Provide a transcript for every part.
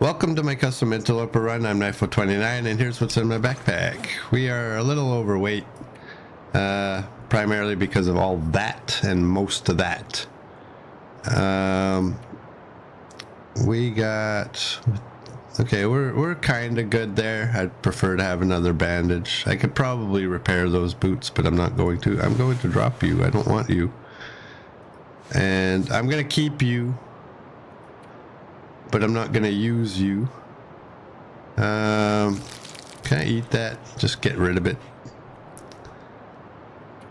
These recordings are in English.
Welcome to my custom Interloper run. I'm Knifo29 and here's what's in my backpack. We are a little overweight, primarily because of all that and most of that. We got... Okay, we're kind of good there. I'd prefer to have another bandage. I could probably repair those boots, but I'm not going to. I'm going to drop you. I don't want you. And I'm going to keep you, but I'm not going to use you. Can I eat that? Just get rid of it.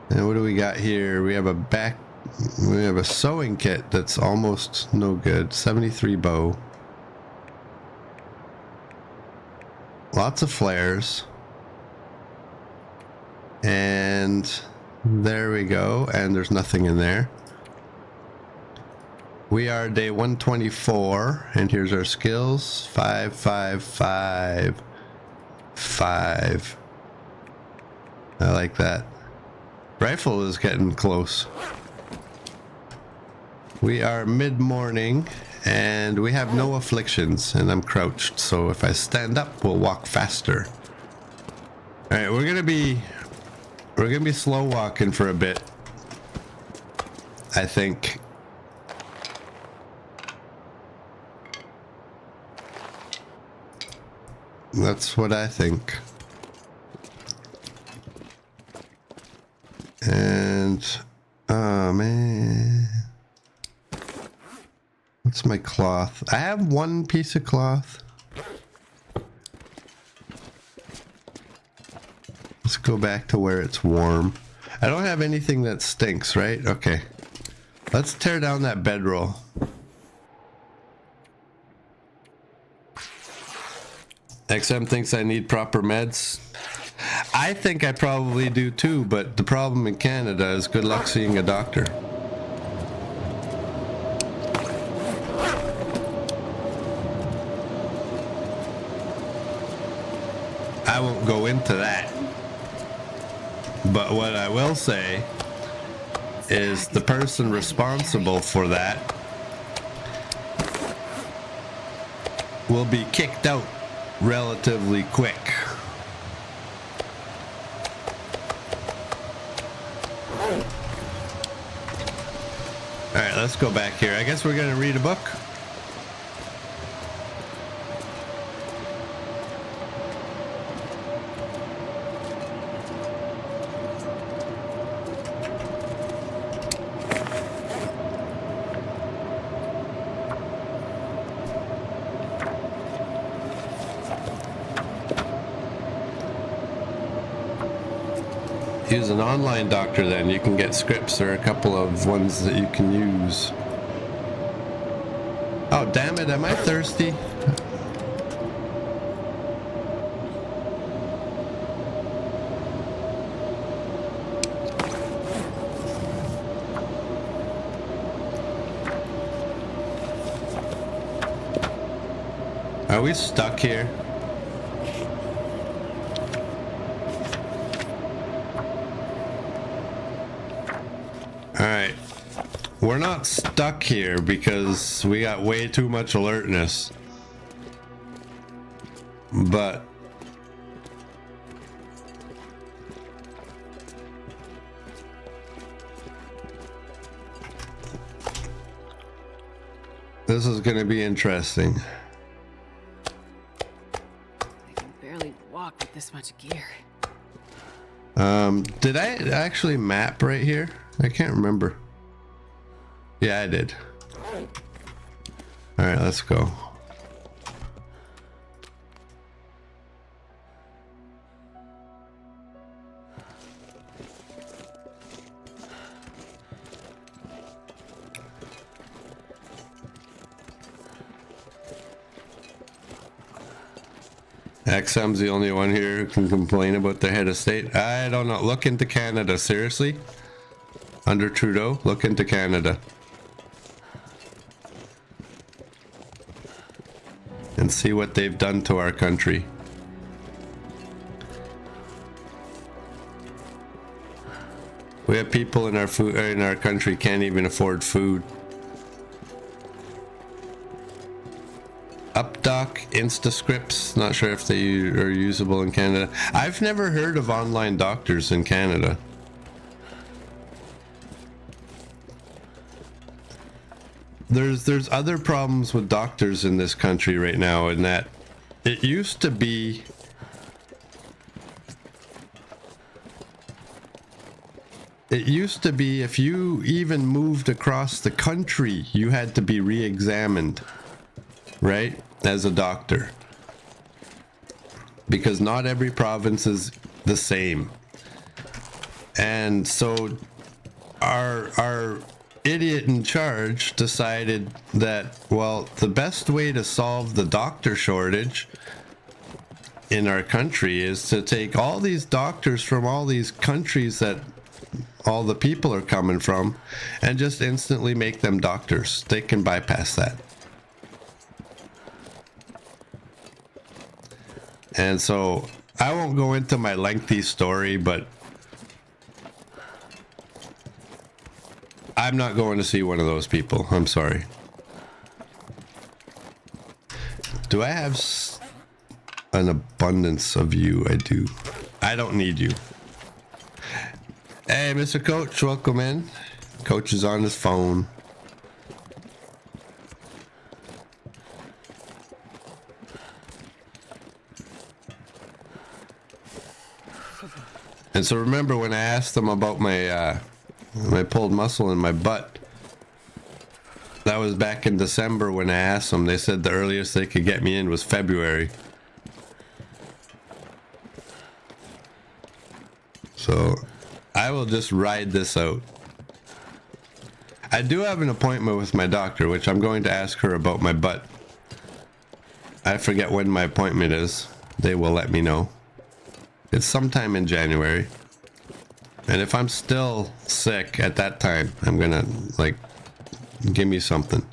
And what do we got here? We have a sewing kit that's almost no good. 73 bow. Lots of flares. And there we go. And there's nothing in there. We are day 124, and here's our skills. 5, 5, 5, 5. I like that. Rifle is getting close. We are mid-morning, and we have no afflictions, and I'm crouched, so if I stand up, we'll walk faster. Alright, we're gonna be slow walking for a bit, I think. That's what I think. And oh man, what's my cloth? I have one piece of cloth. Let's go back to where it's warm. I don't have anything that stinks, right? Okay, let's tear down that bedroll. XM thinks I need proper meds. I think I probably do too, but the problem in Canada is good luck seeing a doctor. I won't go into that. But what I will say is the person responsible for that will be kicked out relatively quick. Alright, let's go back here. I guess we're gonna read a book. Use an online doctor then. You can get scripts or a couple of ones that you can use. Oh damn it, am I thirsty? Are we stuck here? Alright, we're not stuck here because we got way too much alertness, but this is going to be interesting. I can barely walk with this much gear. Did I actually map right here? I can't remember. Yeah, I did. Alright, let's go. XM's the only one here who can complain about the head of state. I don't know. Look into Canada, seriously? Under Trudeau, look into Canada. And see what they've done to our country. We have people in our country can't even afford food. UpDoc, InstaScripts. Not sure if they are usable in Canada. I've never heard of online doctors in Canada. There's other problems with doctors in this country right now, in that it used to be if you even moved across the country, you had to be re-examined, right, as a doctor, because not every province is the same. And so our idiot in charge decided that, well, the best way to solve the doctor shortage in our country is to take all these doctors from all these countries that all the people are coming from and just instantly make them doctors. They can bypass that. And so I won't go into my lengthy story, but I'm not going to see one of those people. I'm sorry. Do I have an abundance of you? I do. I don't need you. Hey, Mr. Coach, welcome in. Coach is on his phone. And so remember when I asked them about my pulled muscle in my butt, that was back in December when I asked them. They said the earliest they could get me in was February. So I will just ride this out. I do have an appointment with my doctor, which I'm going to ask her about my butt. I forget when my appointment is. They will let me know. It's sometime in January. And if I'm still sick at that time, I'm gonna, like, give me something.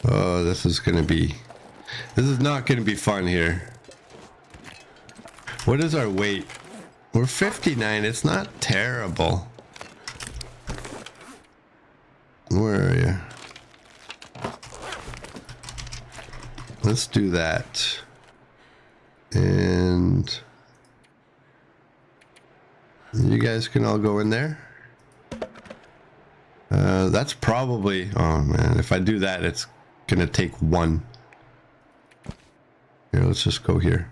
Oh, this is not gonna be fun here. What is our weight? We're 59. It's not terrible. Where are you? Let's do that. And you guys can all go in there. That's probably, oh man, if I do that, it's gonna take one. Here, let's just go here.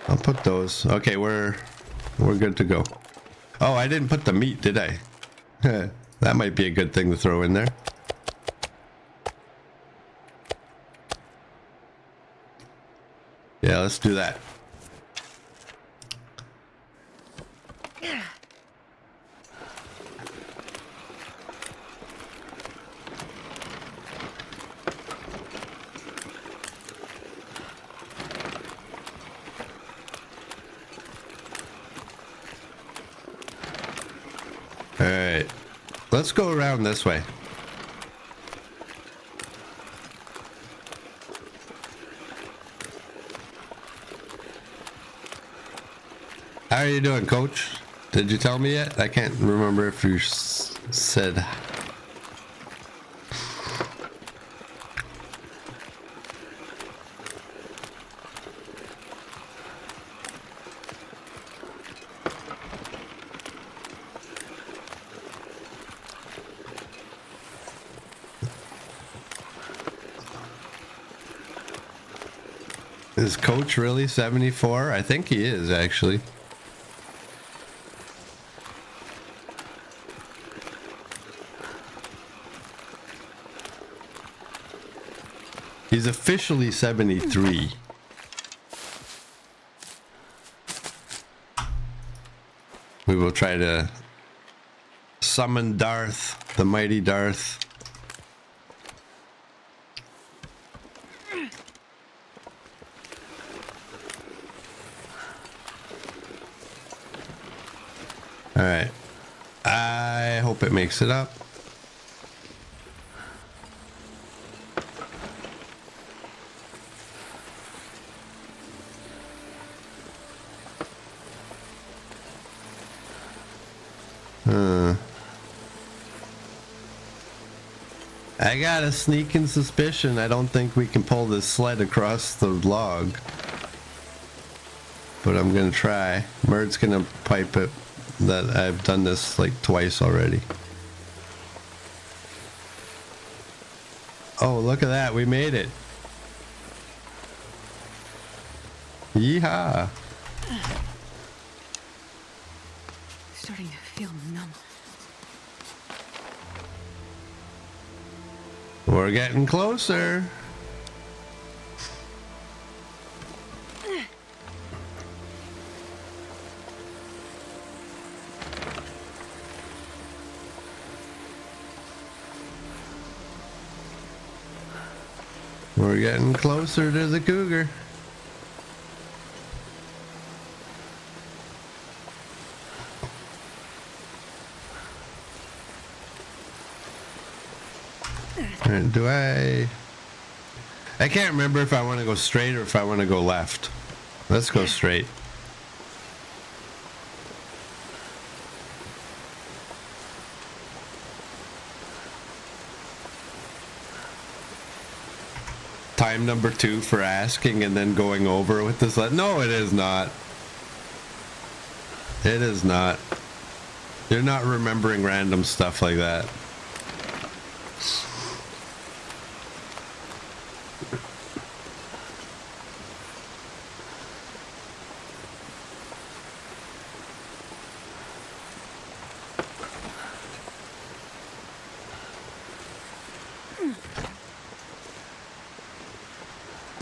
I'll put those. Okay, we're good to go. Oh, I didn't put the meat, did I? That might be a good thing to throw in there. Yeah, let's do that. All right, let's go around this way. How are you doing, Coach? Did you tell me yet? I can't remember if you said. Is Coach really 74? I think he is, actually. He's officially 73. We will try to summon Darth, the mighty Darth. All right. I hope it makes it up. I got a sneaking suspicion I don't think we can pull this sled across the log. But I'm gonna try. Murd's gonna pipe it that I've done this like twice already. Oh, look at that. We made it. Yeehaw. Starting to feel numb. We're getting closer. We're getting closer to the cougar. And do I can't remember if I want to go straight or if I want to go left. Let's go straight. Time number 2 for asking and then going over with this. No, it is not. It is not. You're not remembering random stuff like that.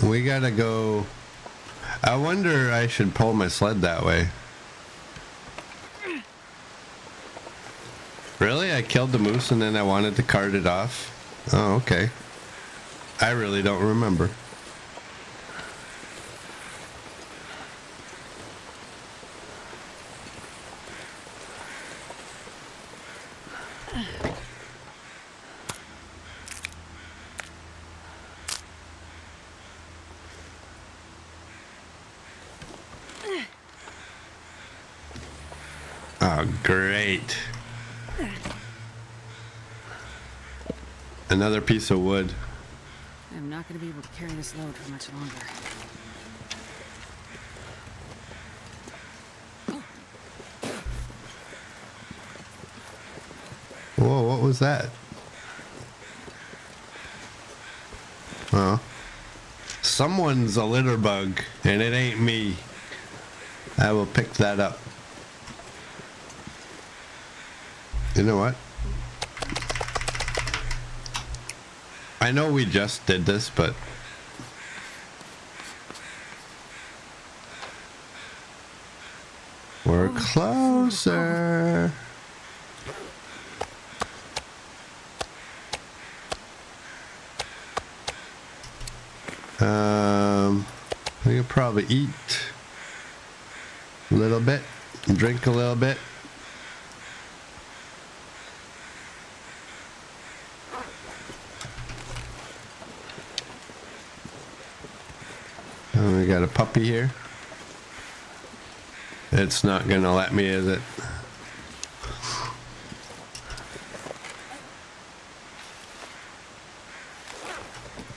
We gotta go. I wonder I should pull my sled that way. Really? I killed the moose and then I wanted to cart it off? Oh, okay. I really don't remember. Oh, great. Another piece of wood. I'm not going to be able to carry this load for much longer. Whoa, what was that? Oh. Someone's a litter bug, and it ain't me. I will pick that up. You know what? I know we just did this, but we're closer. We could probably eat a little bit, drink a little bit. We got a puppy here. It's not gonna let me, is it?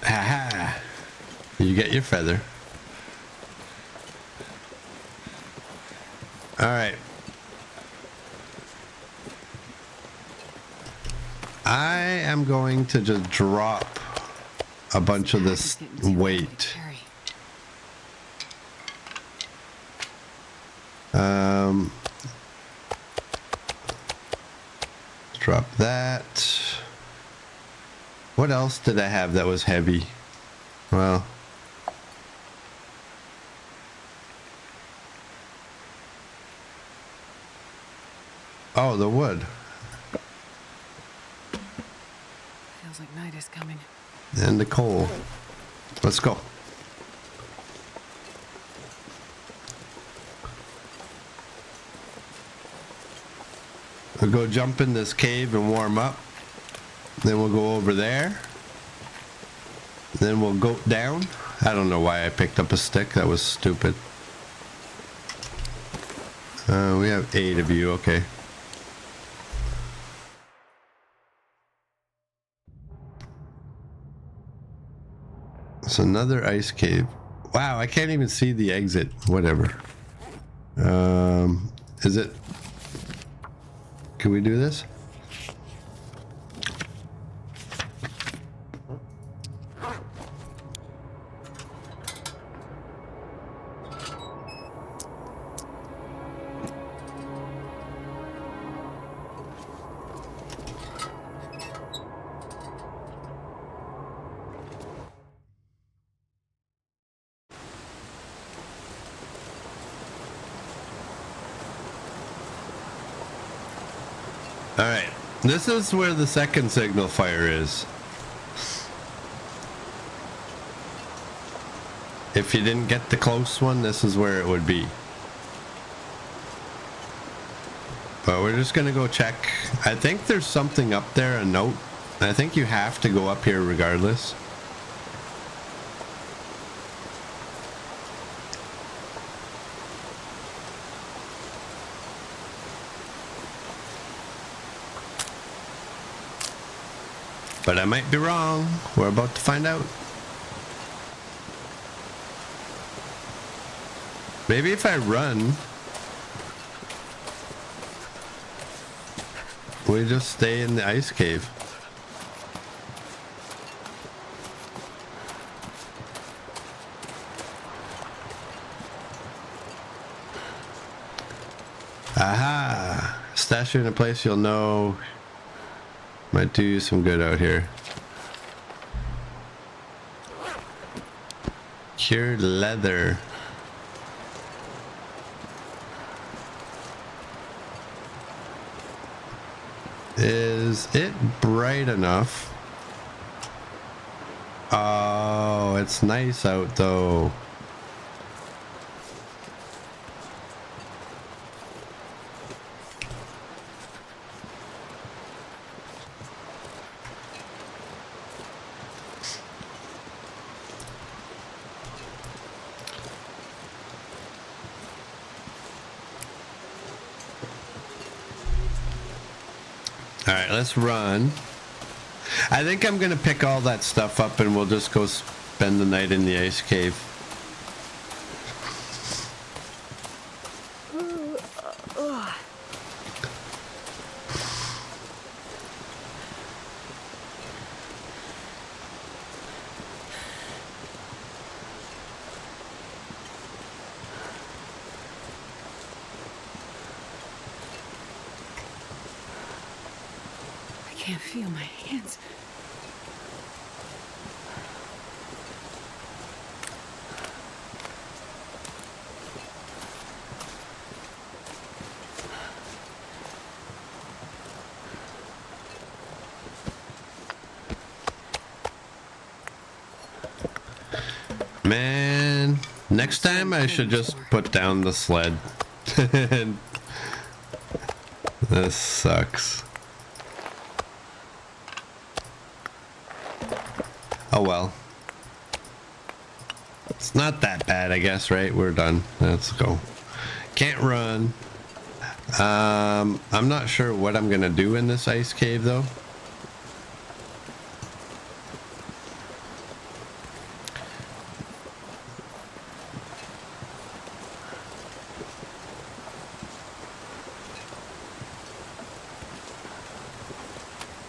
Haha! You get your feather. Alright. I am going to just drop a bunch of this weight. Drop that. What else did I have that was heavy? Well, oh, the wood. Feels like night is coming. And the coal. Let's go. We'll go jump in this cave and warm up. Then we'll go over there. Then we'll go down. I don't know why I picked up a stick. That was stupid. We have 8 of you. Okay. It's another ice cave. Wow, I can't even see the exit. Whatever. Is it? Can we do this? All right, this is where the second signal fire is. If you didn't get the close one, this is where it would be. But we're just gonna go check. I think there's something up there, a note. I think you have to go up here regardless. But I might be wrong. We're about to find out. Maybe if I run, we just stay in the ice cave. Aha! Stash it in a place you'll know. Might do you some good out here. Cured leather. Is it bright enough? Oh, it's nice out though. All right, let's run. I think I'm gonna pick all that stuff up and we'll just go spend the night in the ice cave. I can't feel my hands. Man, next time I should just put down the sled. This sucks. Oh well. It's not that bad, I guess, right? We're done. Let's go. Can't run. I'm not sure what I'm gonna do in this ice cave though.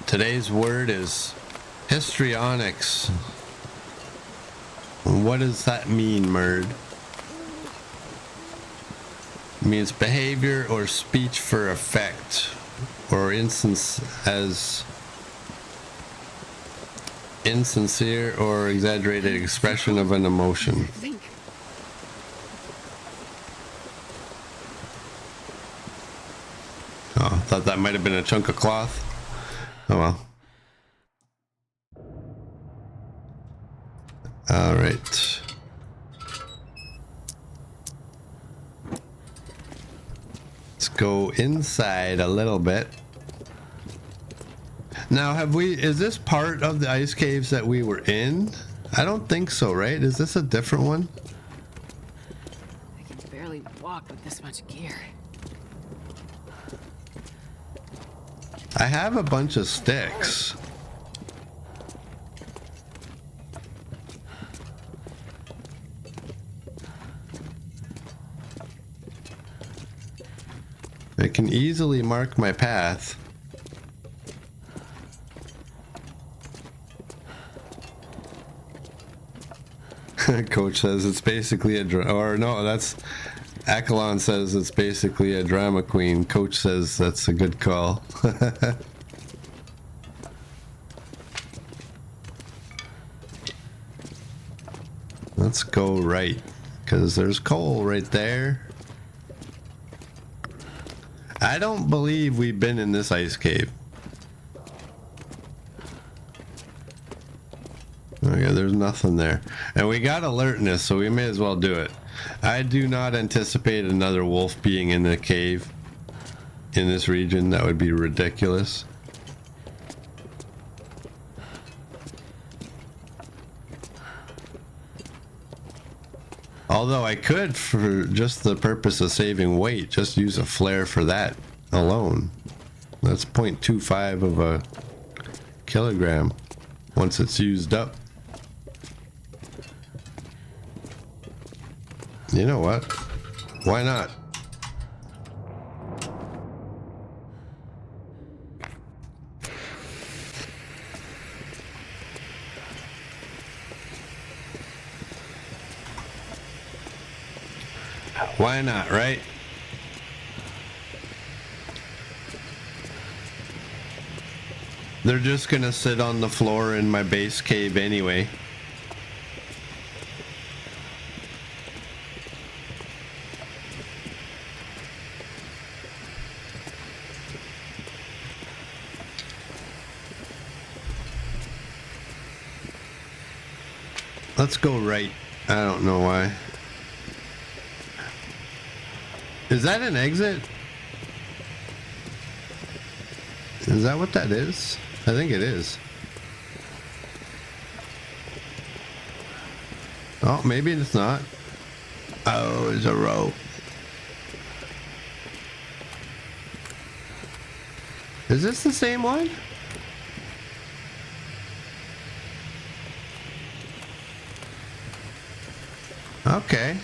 Today's word is histrionics. What does that mean, Merd? It means behavior or speech for effect, or instance as insincere or exaggerated expression of an emotion. Think. Oh, I thought that might have been a chunk of cloth. Oh well. All right. Let's go inside a little bit. Now, is this part of the ice caves that we were in? I don't think so, right? Is this a different one? I can barely walk with this much gear. I have a bunch of sticks. I can easily mark my path. Coach says it's basically or no, that's Akalon says it's basically a drama queen. Coach says that's a good call. Let's go right, because there's coal right there. I don't believe we've been in this ice cave. Okay, there's nothing there. And we got alertness, so we may as well do it. I do not anticipate another wolf being in the cave in this region. That would be ridiculous. Although I could, for just the purpose of saving weight, just use a flare for that alone. That's 0.25 of a kilogram once it's used up. You know what? Why not? Why not, right? They're just gonna sit on the floor in my base cave anyway. Let's go right. I don't know why. Is that an exit? Is that what that is? I think it is. Oh, maybe it's not. Oh, it's a rope. Is this the same one? Okay.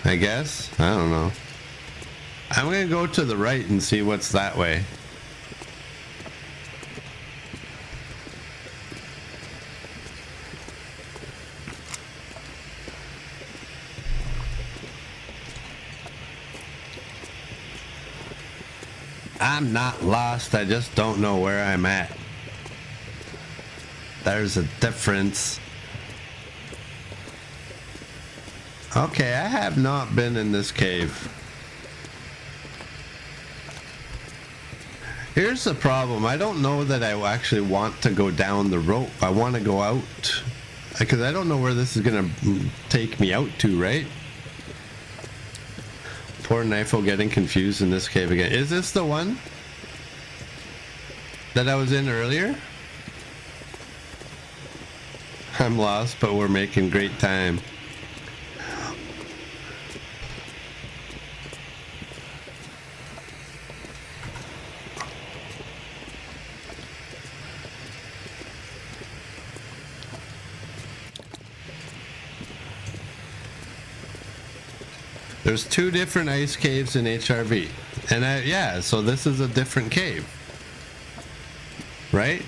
I guess. I don't know. I'm gonna go to the right and see what's that way. I'm not lost, I just don't know where I'm at. There's a difference. Okay, I have not been in this cave. Here's the problem. I don't know that I actually want to go down the rope. I want to go out. Because I don't know where this is going to take me out to, right? Poor Knifo getting confused in this cave again. Is this the one that I was in earlier? I'm lost, but we're making great time. There's two different ice caves in HRV. And yeah, so this is a different cave. Right?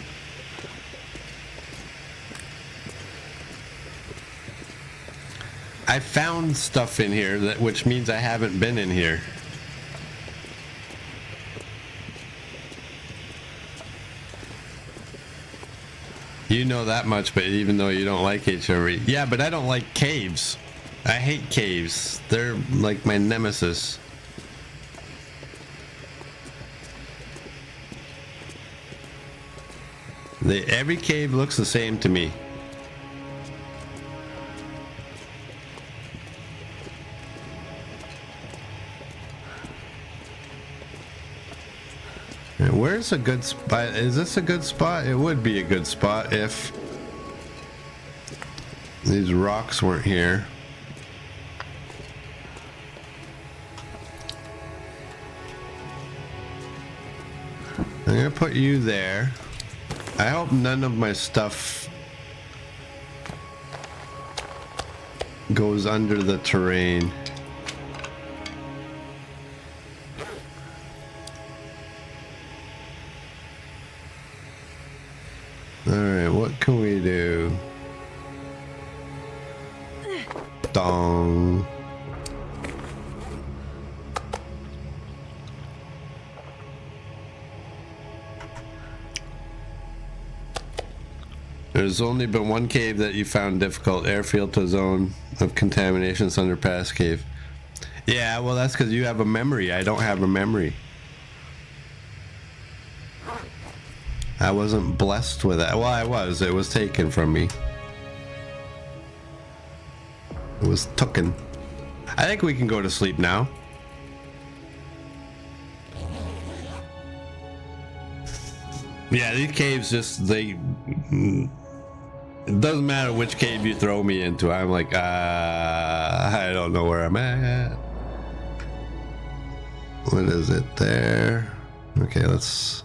I found stuff in here, which means I haven't been in here. You know that much, but even though you don't like HRV. Yeah, but I don't like caves. I hate caves. They're like my nemesis. Every cave looks the same to me. And where's a good spot? Is this a good spot? It would be a good spot if these rocks weren't here. I'm gonna put you there. I hope none of my stuff goes under the terrain. can we do? Dong. There's only been one cave that you found difficult. Airfield to zone of contaminations underpass cave. Yeah, well that's because you have a memory. I don't have a memory. I wasn't blessed with that. Well, I was. It was taken from me. It was tooken. I think we can go to sleep now. Yeah, these caves just, they... It doesn't matter which cave you throw me into. I'm like, I don't know where I'm at. What is it there? Okay, let's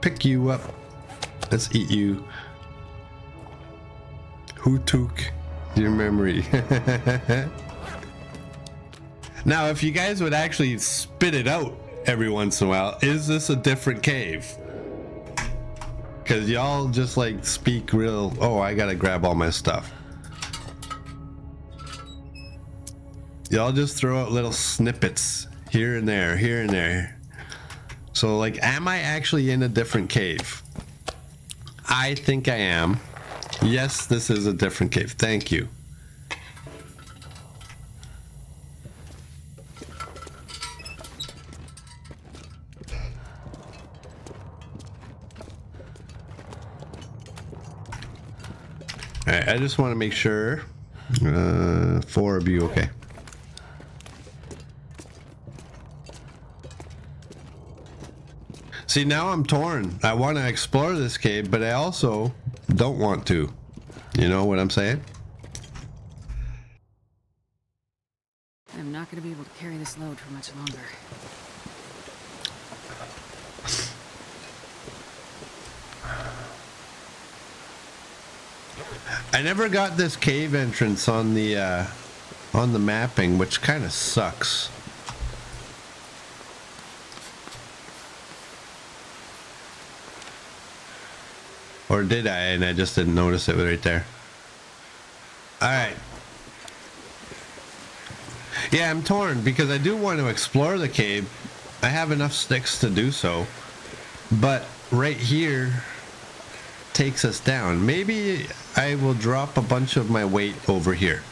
pick you up. Let's eat you. Who took your memory? Now, if you guys would actually spit it out every once in a while, is this a different cave? Because y'all just like speak real, oh, I gotta grab all my stuff. Y'all just throw out little snippets here and there, here and there. So like, am I actually in a different cave? I think I am. Yes, this is a different cave. Thank you. Alright, I just want to make sure 4 of you okay. See, now I'm torn. I want to explore this cave, but I also don't want to. You know what I'm saying? I'm not going to be able to carry this load for much longer. I never got this cave entrance on the mapping, which kind of sucks. Or did I, and I just didn't notice it right there. Alright. Yeah, I'm torn because I do want to explore the cave. I have enough sticks to do so. But right here takes us down. Maybe I will drop a bunch of my weight over here.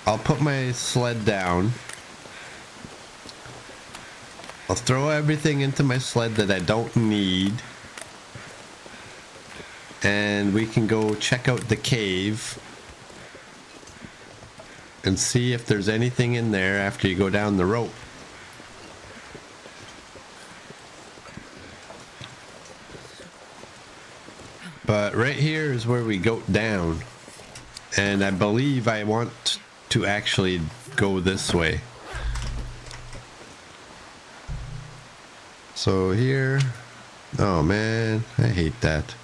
I'll put my sled down. I'll throw everything into my sled that I don't need. And we can go check out the cave and see if there's anything in there after you go down the rope. But right here is where we go down. And I believe I want to actually go this way. So here, oh man, I hate that.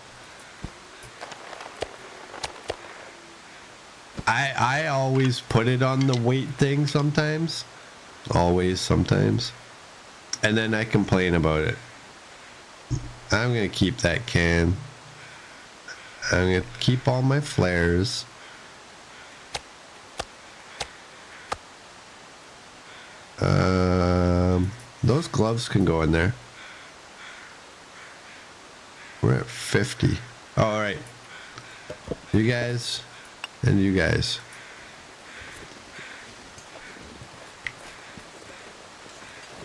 I always put it on the weight thing sometimes. Always, sometimes. And then I complain about it. I'm gonna keep that can. I'm gonna keep all my flares. Those gloves can go in there. We're at 50. Oh, all right. You guys and you guys.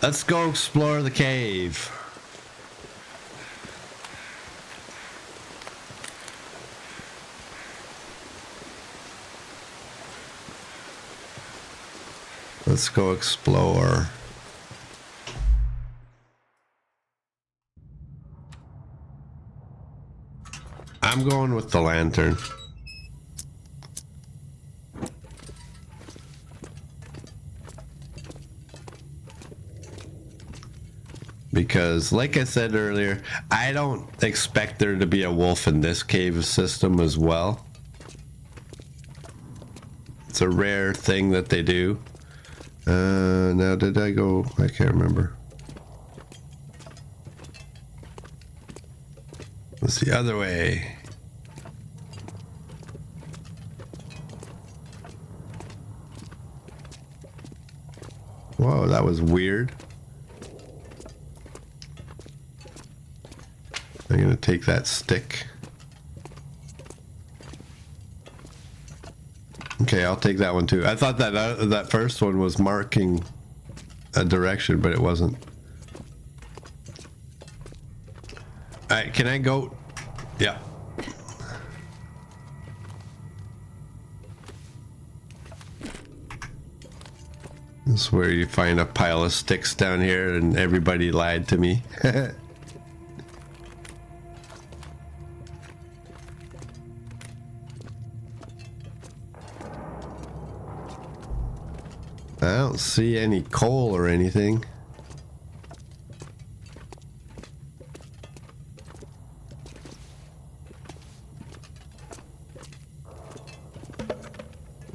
Let's go explore the cave. Let's go explore. I'm going with the lantern. Because, like I said earlier, I don't expect there to be a wolf in this cave system as well. It's a rare thing that they do. Now did I go? I can't remember. It's the other way. Whoa, that was weird. I'm gonna take that stick. Okay, I'll take that one too. I thought that that first one was marking a direction, but it wasn't. All right, can I go? Yeah. This is where you find a pile of sticks down here, and everybody lied to me. I don't see any coal or anything.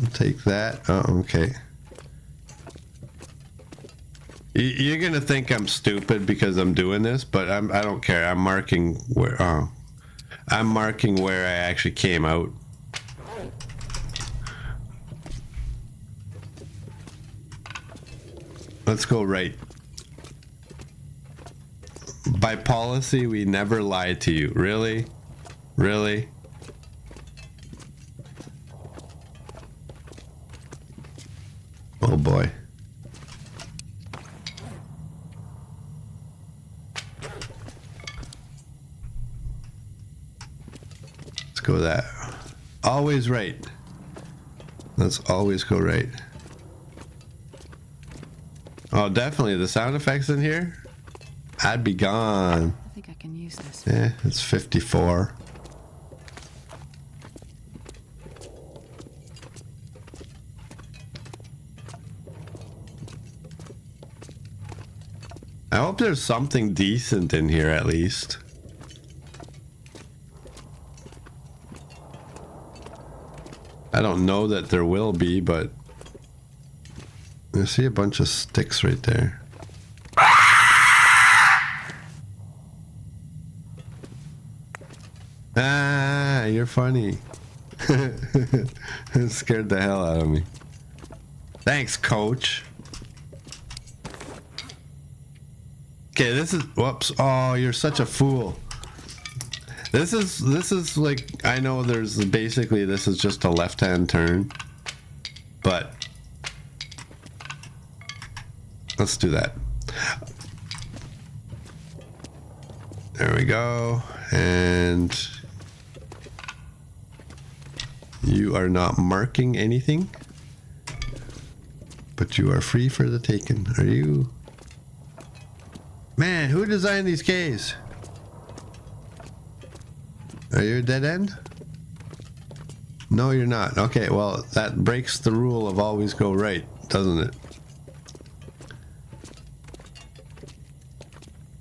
I'll take that. Oh, okay. You're gonna think I'm stupid because I'm doing this, but I don't care. I'm marking where. Oh, I'm marking where I actually came out. Let's go right. By policy, we never lie to you. Really? Really? Oh boy. Let's go that. Always right. Let's always go right. Oh, definitely. The sound effects in here, I'd be gone. I think I can use this. Yeah, it's 54. I hope there's something decent in here at least. I don't know that there will be, but I see a bunch of sticks right there. Ah, you're funny. It scared the hell out of me. Thanks, coach. Okay, this is, whoops. Oh, you're such a fool. This is like, I know there's basically, this is just a left-hand turn, but let's do that. There we go. And you are not marking anything, but you are free for the taking. Are you? Man, who designed these caves? Are you a dead end? No, you're not. Okay, well, that breaks the rule of always go right, doesn't it?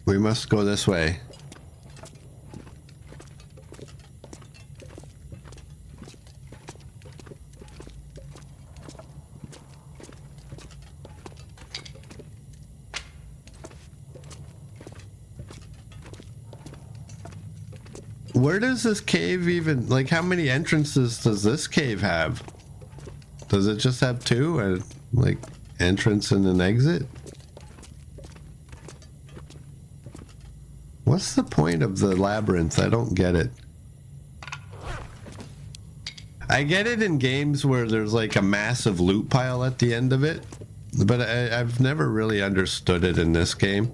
We must go this way. Where does this cave even, like, how many entrances does this cave have? Does it just have two? Like, entrance and an exit? What's the point of the labyrinth? I don't get it. I get it in games where there's like a massive loot pile at the end of it, but I've never really understood it in this game.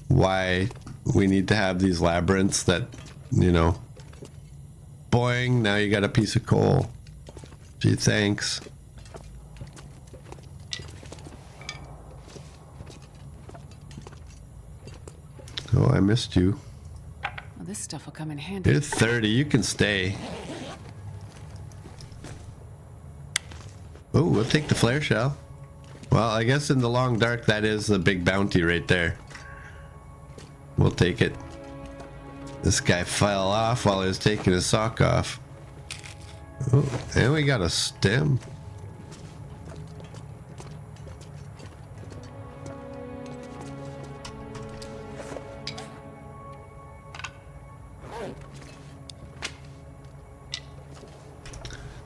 Why we need to have these labyrinths that, you know, boing, now you got a piece of coal. Gee, thanks. Oh, I missed you. Well, this stuff will come in handy. You're 30, you can stay. Oh, we'll take the flare shell. Well, I guess in the long dark, that is the big bounty right there. We'll take it. This guy fell off while he was taking his sock off. Oh, and we got a stem.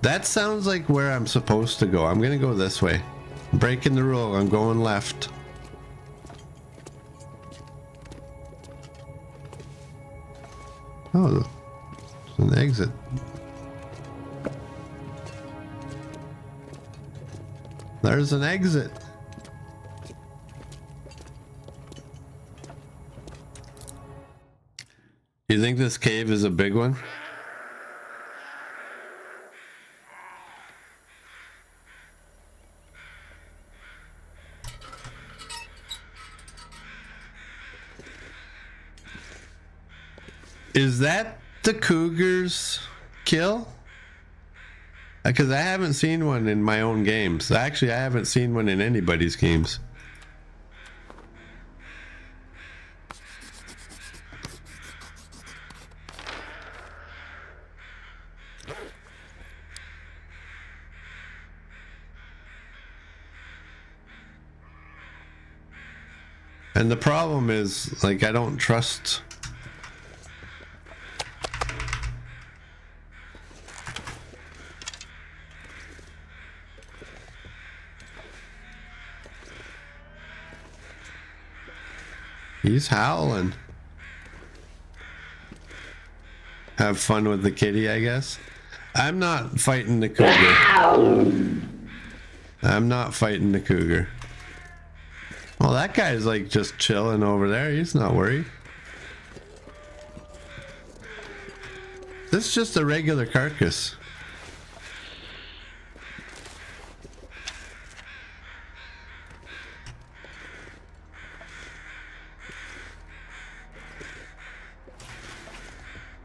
That sounds like where I'm supposed to go. I'm gonna go this way. Breaking the rule, I'm going left. Oh, it's an exit. There's an exit. You think this cave is a big one? Is that the cougar's kill? Because I haven't seen one in my own games. Actually, I haven't seen one in anybody's games. And the problem is, like, I don't trust... He's howling. Have fun with the kitty, I guess. I'm not fighting the cougar. I'm not fighting the cougar. Well, that guy's like just chilling over there. He's not worried. This is just a regular carcass.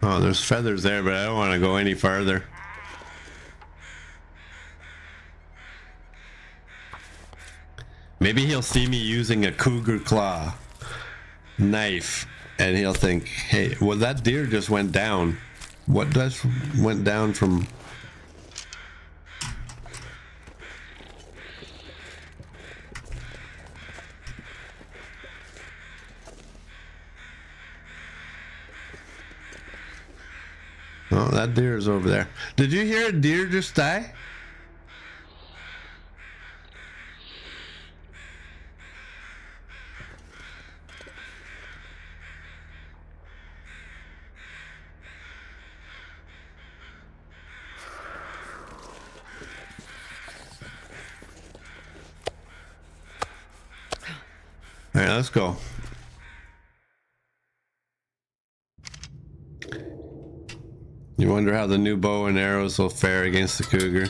Oh, there's feathers there, but I don't want to go any farther. Maybe he'll see me using a cougar claw knife and he'll think, hey, well, that deer just went down. What just went down from... Oh, that deer is over there. Did you hear a deer just die? All right, let's go. You wonder how the new bow and arrows will fare against the cougar?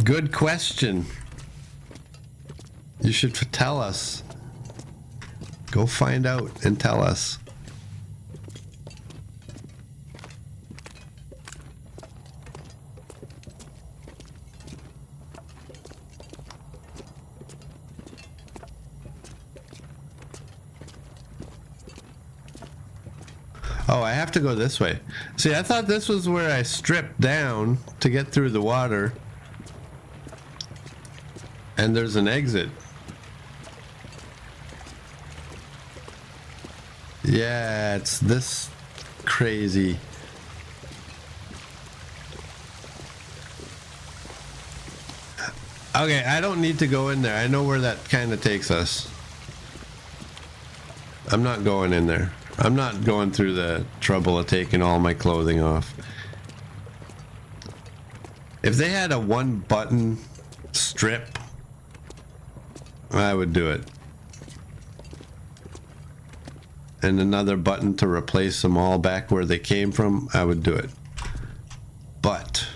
Good question. You should tell us. Go find out and tell us. Oh, I have to go this way. See, I thought this was where I stripped down to get through the water. And there's an exit. Yeah, it's this crazy. Okay, I don't need to go in there. I know where that kind of takes us. I'm not going in there. I'm not going through the trouble of taking all my clothing off. If they had a one button strip, I would do it. And another button to replace them all back where they came from, I would do it. But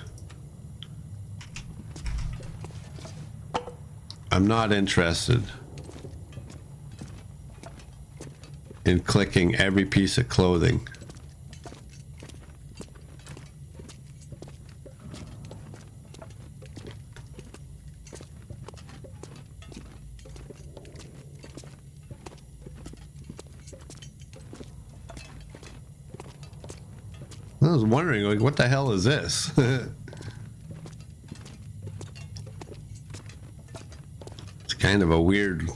I'm not interested in clicking every piece of clothing. I was wondering, like, what the hell is this? It's kind of a weird...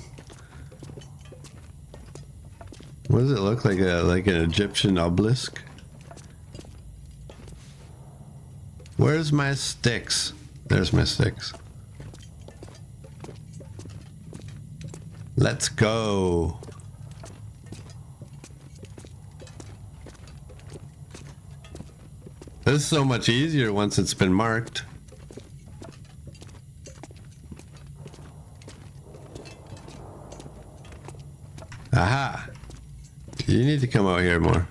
What does it look like? Like an Egyptian obelisk? Where's my sticks? There's my sticks. Let's go. This is so much easier once it's been marked. Aha! You need to come out here more.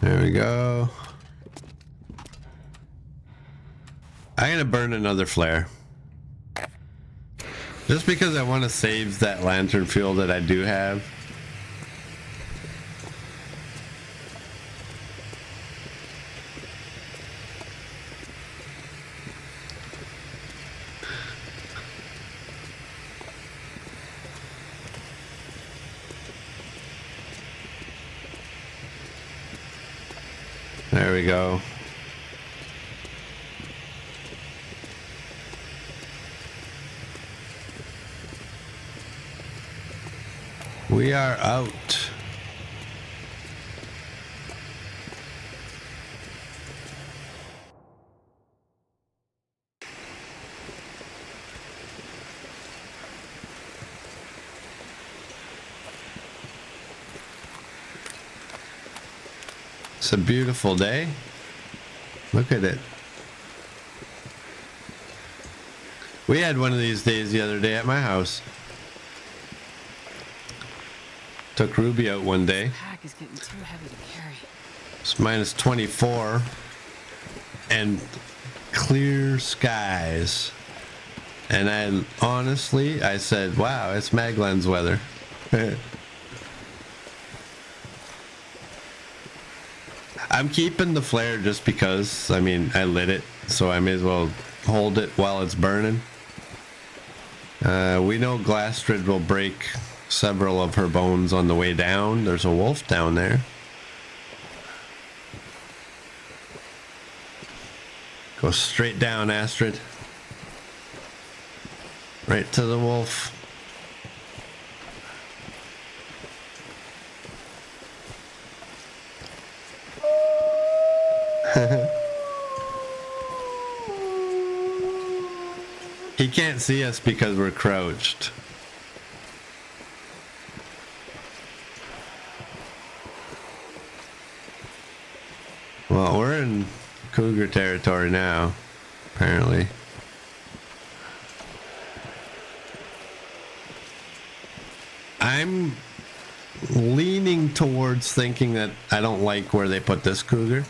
There we go. I'm gonna burn another flare. Just because I want to save that lantern fuel that I do have. There we go. We are out. It's a beautiful day. Look at it. We had one of these days the other day at my house. Took Ruby out one day. This pack is getting too heavy to carry. It's minus 24 and clear skies. And I honestly, I said, wow, it's Maglan's weather. I'm keeping the flare just because, I mean, I lit it, so I may as well hold it while it's burning. We know Glastrid will break several of her bones on the way down. There's a wolf down there. Go straight down, Astrid. Right to the wolf. He can't see us because we're crouched. Well, we're in cougar territory now, apparently. I'm leaning towards thinking that I don't like where they put this cougar.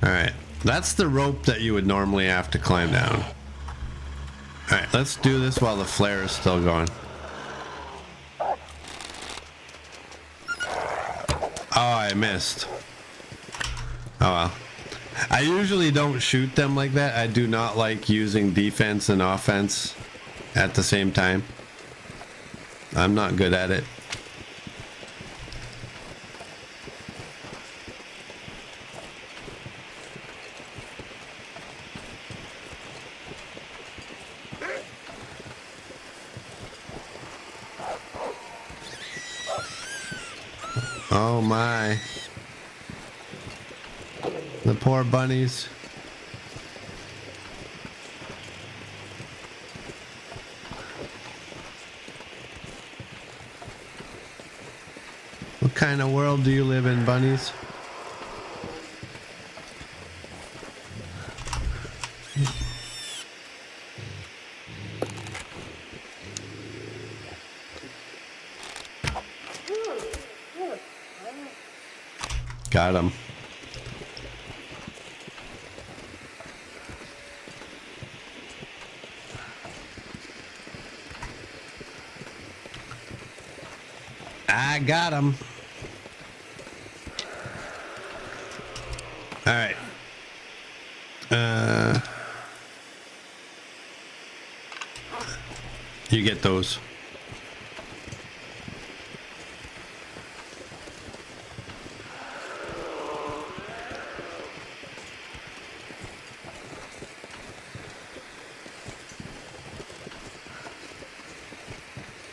Alright, that's the rope that you would normally have to climb down. Alright, let's do this while the flare is still going. Oh, I missed. Oh well. I usually don't shoot them like that. I do not like using defense and offense at the same time. I'm not good at it. Oh my. The poor bunnies. What kind of world do you live in, bunnies? Got him. I got him. All right. You get those.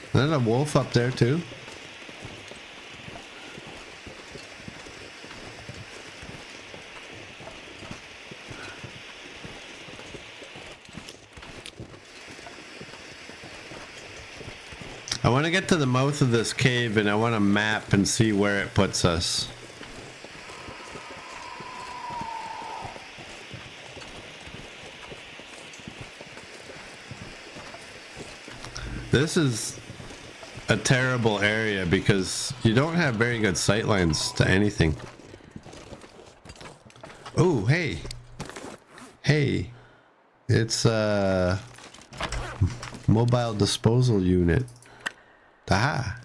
Is that a wolf up there too? I want to get to the mouth of this cave and I want to map and see where it puts us. This is a terrible area because you don't have very good sight lines to anything. Oh, hey. Hey. It's a mobile disposal unit. Aha.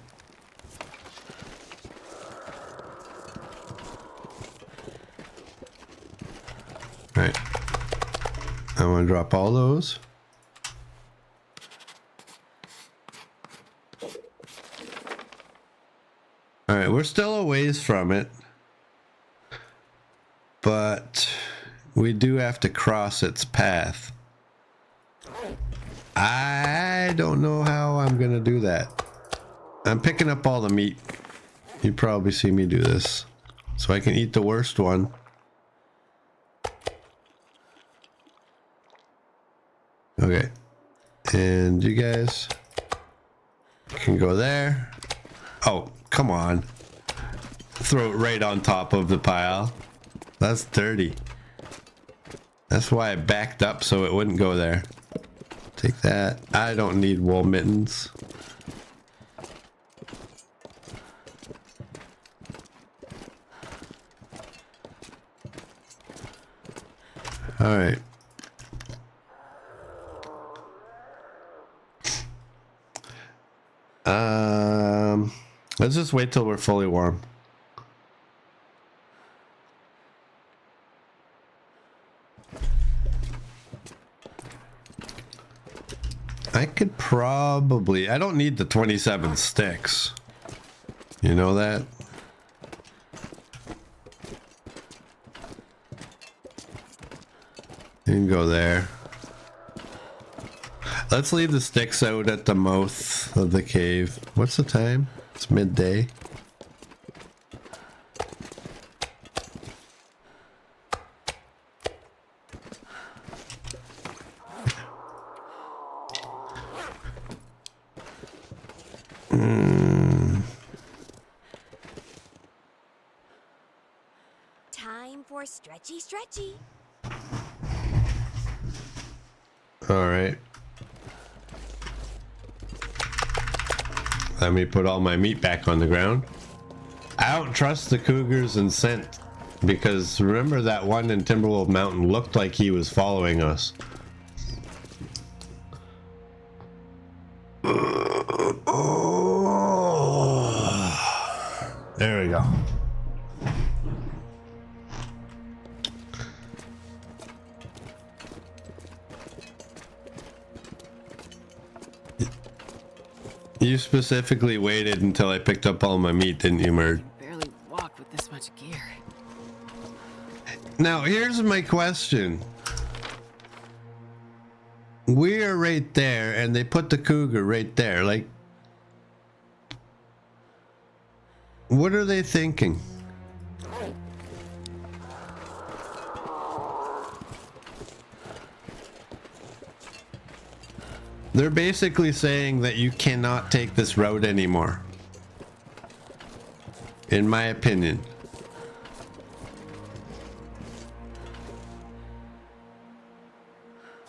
Right. I want to drop all those. All right, we're still a ways from it, but we do have to cross its path. I don't know how I'm gonna do that. I'm picking up all the meat. You probably see me do this, so I can eat the worst one. Okay, and you guys can go there. Oh, come on. Throw it right on top of the pile. That's dirty. That's why I backed up so it wouldn't go there. Take that. I don't need wool mittens. All right. Let's just wait till we're fully warm. I could probably... I don't need the 27 sticks. You know that? You can go there. Let's leave the sticks out at the mouth of the cave. What's the time? It's midday. Time for stretchy, stretchy. All right. Let me put all my meat back on the ground. I don't trust the cougars and scent because remember that one in Timberwolf Mountain looked like he was following us. There we go. You specifically waited until I picked up all my meat, didn't you, Murd? Barely walk with this much gear. Now, here's my question. We're right there, and they put the cougar right there. Like, what are they thinking? They're basically saying that you cannot take this route anymore. In my opinion.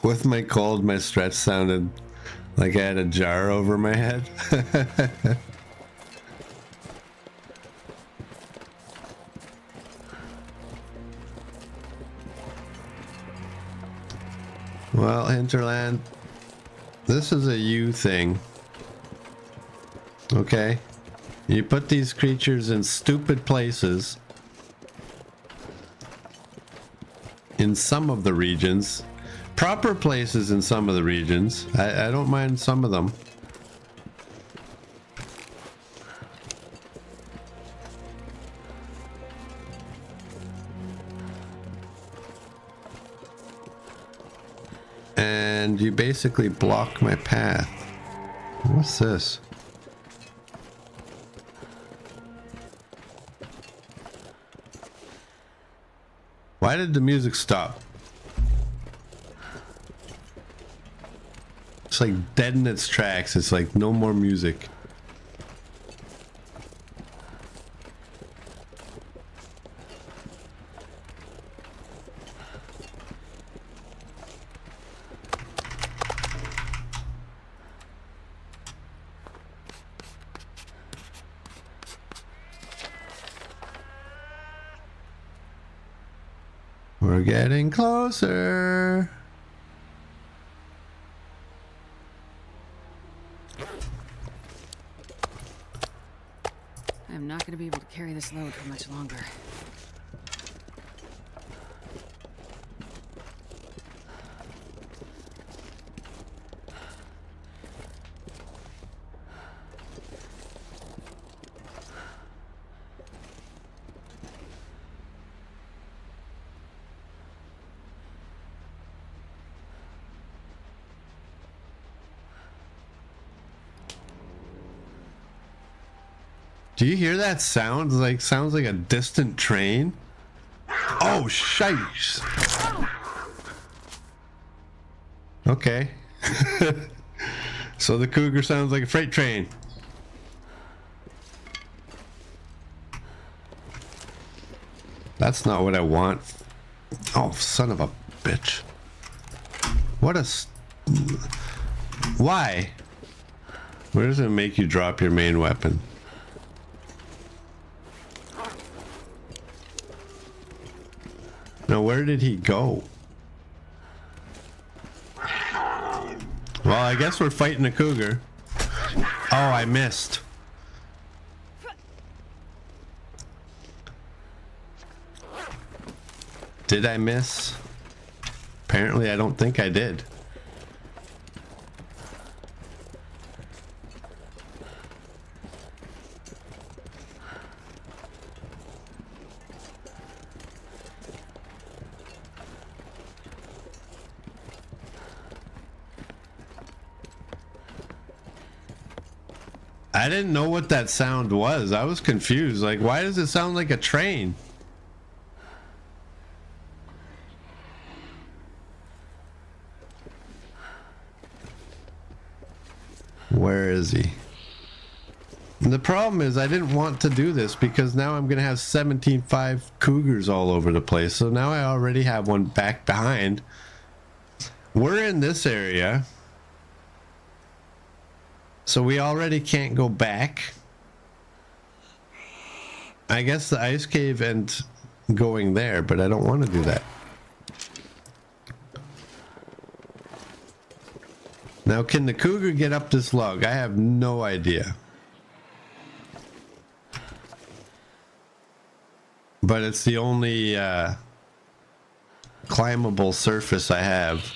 With my cold, my stretch sounded like I had a jar over my head. Well, Hinterland, this is a you thing. Okay? You put these creatures in stupid places. In some of the regions. Proper places in some of the regions. I don't mind some of them. and you basically block my path. What's this? Why did the music stop? It's like dead in its tracks. It's like no more music. We're getting closer. I'm not going to be able to carry this load for much longer. Do you hear that sound? Like sounds like a distant train. Oh, shite. Okay. So the cougar sounds like a freight train. That's not what I want. Oh, son of a bitch. What a... Why? Where does it make you drop your main weapon? Now, where did he go? Well, I guess we're fighting a cougar. Oh, I missed. Did I miss? Apparently, I don't think I did. I didn't know what that sound was. I was confused. Like, why does it sound like a train? Where is he? And the problem is I didn't want to do this because now I'm going to have 17.5 cougars all over the place. So now I already have one back behind. We're in this area. So we already can't go back. I guess the ice cave and going there, but I don't want to do that. Now, can the cougar get up this log? I have no idea. But it's the only climbable surface I have.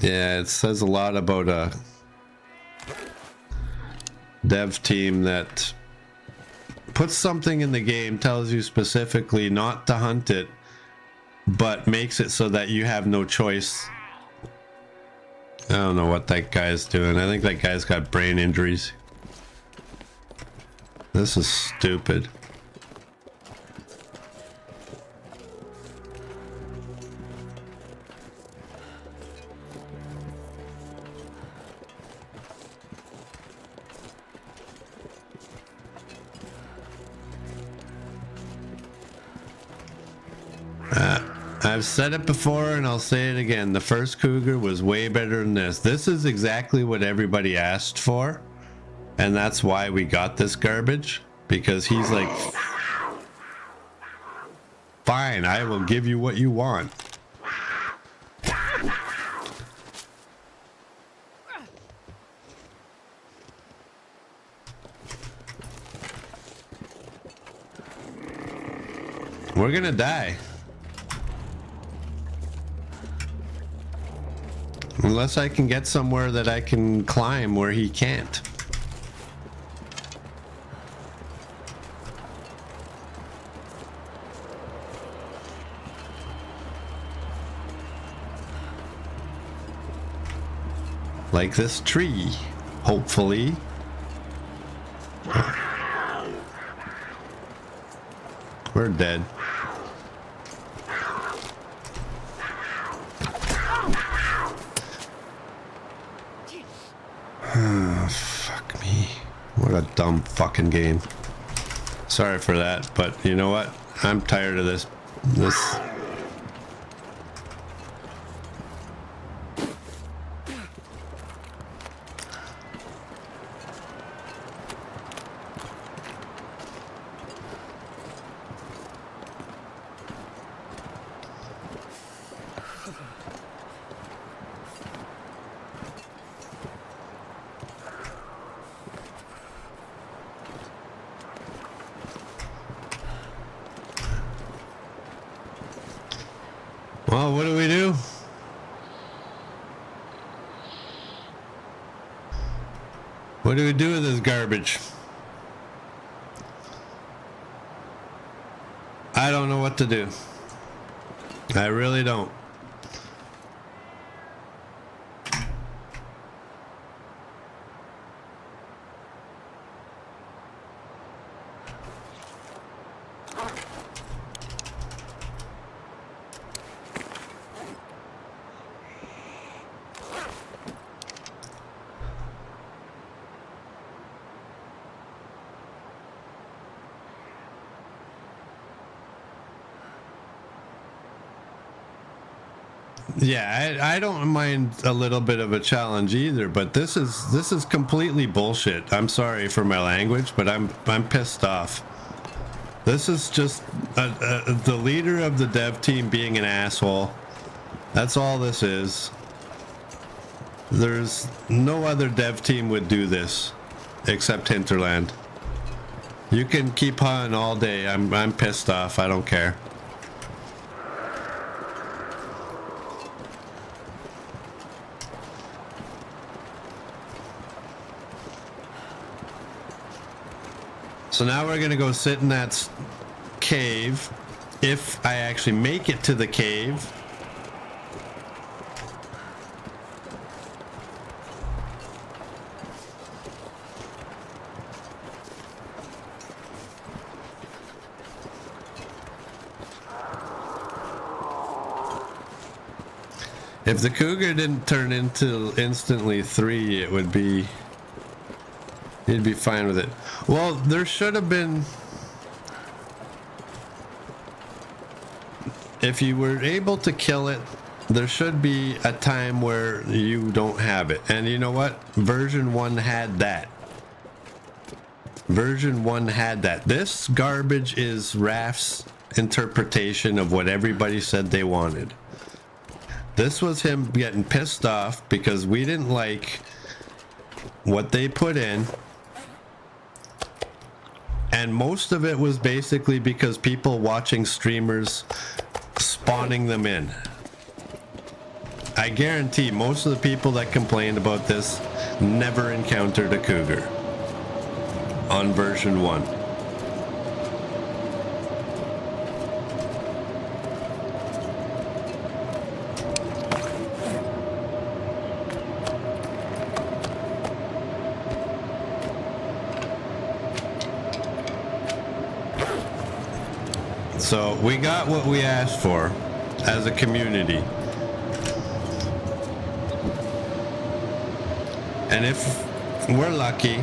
Yeah, it says a lot about a dev team that puts something in the game, tells you specifically not to hunt it, but makes it so that you have no choice. I don't know what that guy's doing. I think that guy's got brain injuries. This is stupid. I've said it before and I'll say it again. The first cougar was way better than this. This is exactly what everybody asked for. And that's why we got this garbage. Because he's like, fine, I will give you what you want. We're gonna die. Unless I can get somewhere that I can climb where he can't. Like this tree, hopefully. We're dead. Oh, fuck me. What a dumb fucking game. Sorry for that, but you know what? I'm tired of this. Well, what do we do? What do we do with this garbage? I don't know what to do. I really don't. Yeah, I don't mind a little bit of a challenge either, but this is completely bullshit. I'm sorry for my language, but I'm pissed off. This is just the leader of the dev team being an asshole. That's all this is. There's no other dev team would do this except Hinterland. You can keep on all day. I'm pissed off. I don't care. So now we're gonna go sit in that cave. If I actually make it to the cave. If the cougar didn't turn into instantly 3, it would be... You'd be fine with it. Well, there should have been... If you were able to kill it, there should be a time where you don't have it. And you know what? Version 1 had that. Version 1 had that. This garbage is Raph's interpretation of what everybody said they wanted. This was him getting pissed off because we didn't like what they put in. And most of it was basically because people watching streamers spawning them in. I guarantee most of the people that complained about this never encountered a cougar on version 1. So we got what we asked for as a community. And if we're lucky,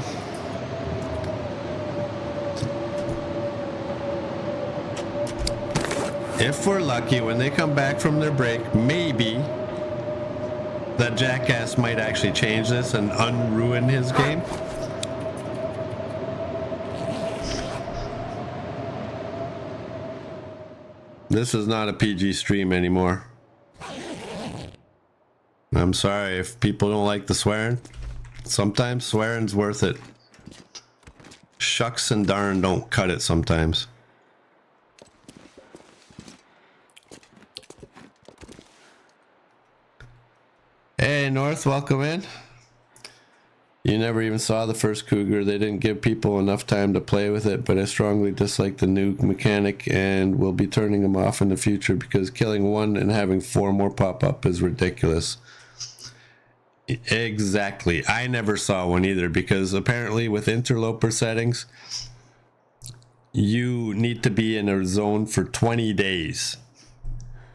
when they come back from their break, maybe that jackass might actually change this and unruin his game. This is not a PG stream anymore. I'm sorry if people don't like the swearing. Sometimes swearing's worth it. Shucks and darn don't cut it sometimes. Hey, Hey, North, welcome in. You never even saw the first cougar. They didn't give people enough time to play with it, but I strongly dislike the new mechanic and will be turning them off in the future because killing one and having 4 more pop up is ridiculous. Exactly. I never saw one either because apparently with interloper settings, you need to be in a zone for 20 days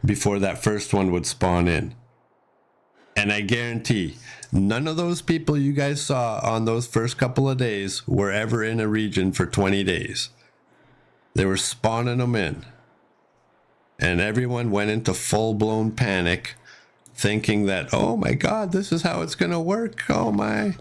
before that first one would spawn in. And I guarantee none of those people you guys saw on those first couple of days were ever in a region for 20 days. They were spawning them in. And everyone went into full-blown panic, thinking that, oh my God, this is how it's going to work. Oh my,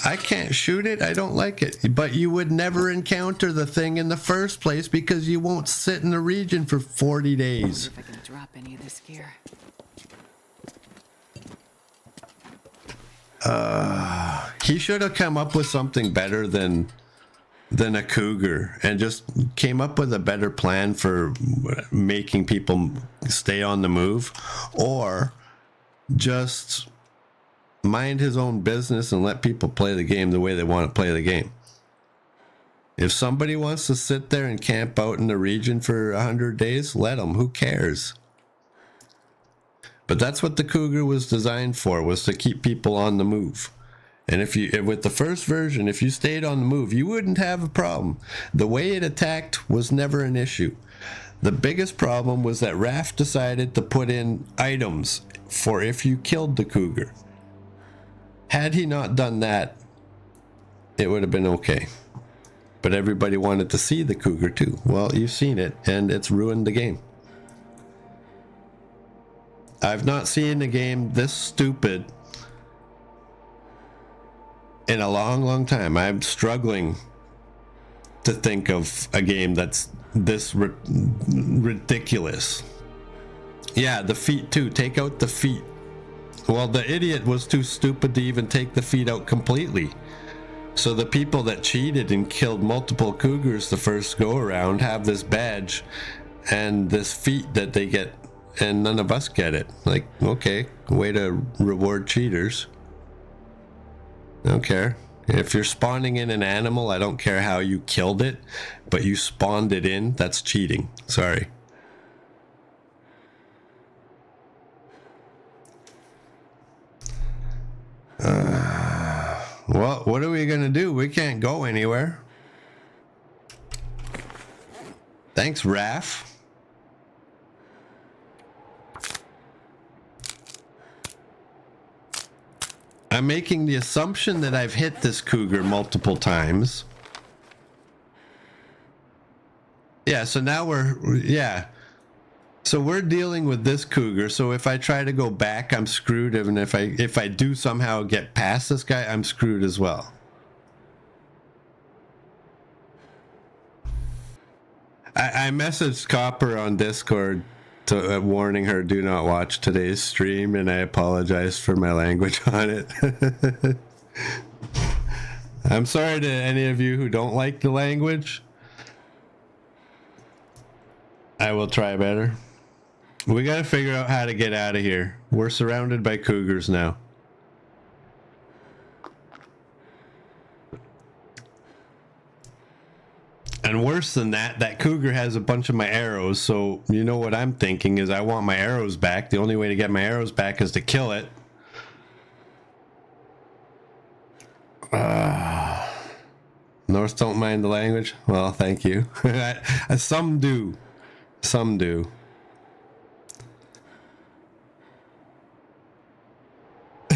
I can't shoot it. I don't like it. But you would never encounter the thing in the first place because you won't sit in the region for 40 days. If I can drop any of this gear. He should have come up with something better than a cougar and just came up with a better plan for making people stay on the move, or just mind his own business and let people play the game the way they want to play the game. If somebody wants to sit there and camp out in the region for 100 days, let them. Who cares? But that's what the cougar was designed for, was to keep people on the move. And with the first version, if you stayed on the move, you wouldn't have a problem. The way it attacked was never an issue. The biggest problem was that Raph decided to put in items for if you killed the cougar. Had he not done that, it would have been okay. But everybody wanted to see the cougar too. Well, you've seen it, and it's ruined the game. I've not seen a game this stupid in a long, long time. I'm struggling to think of a game that's this ridiculous. Yeah, the feet too. Take out the feet. Well, the idiot was too stupid to even take the feet out completely. So the people that cheated and killed multiple cougars the first go around have this badge and this feat that they get, and none of us get it. Like, okay, way to reward cheaters. I don't care. If you're spawning in an animal, I don't care how you killed it, but you spawned it in, that's cheating. Sorry. Well, what are we gonna do? We can't go anywhere. Thanks, Raph. I'm making the assumption that I've hit this cougar multiple times. Yeah, so now so we're dealing with this cougar. So if I try to go back, I'm screwed. And if I do somehow get past this guy, I'm screwed as well. I messaged Copper on Discord to warning her, do not watch today's stream, and I apologize for my language on it. I'm sorry to any of you who don't like the language. I will try better. We gotta figure out how to get out of here. We're surrounded by cougars now. And worse than that, that cougar has a bunch of my arrows, so you know what I'm thinking is I want my arrows back. The only way to get my arrows back is to kill it. North don't mind the language? Well, thank you. Some do. Some do.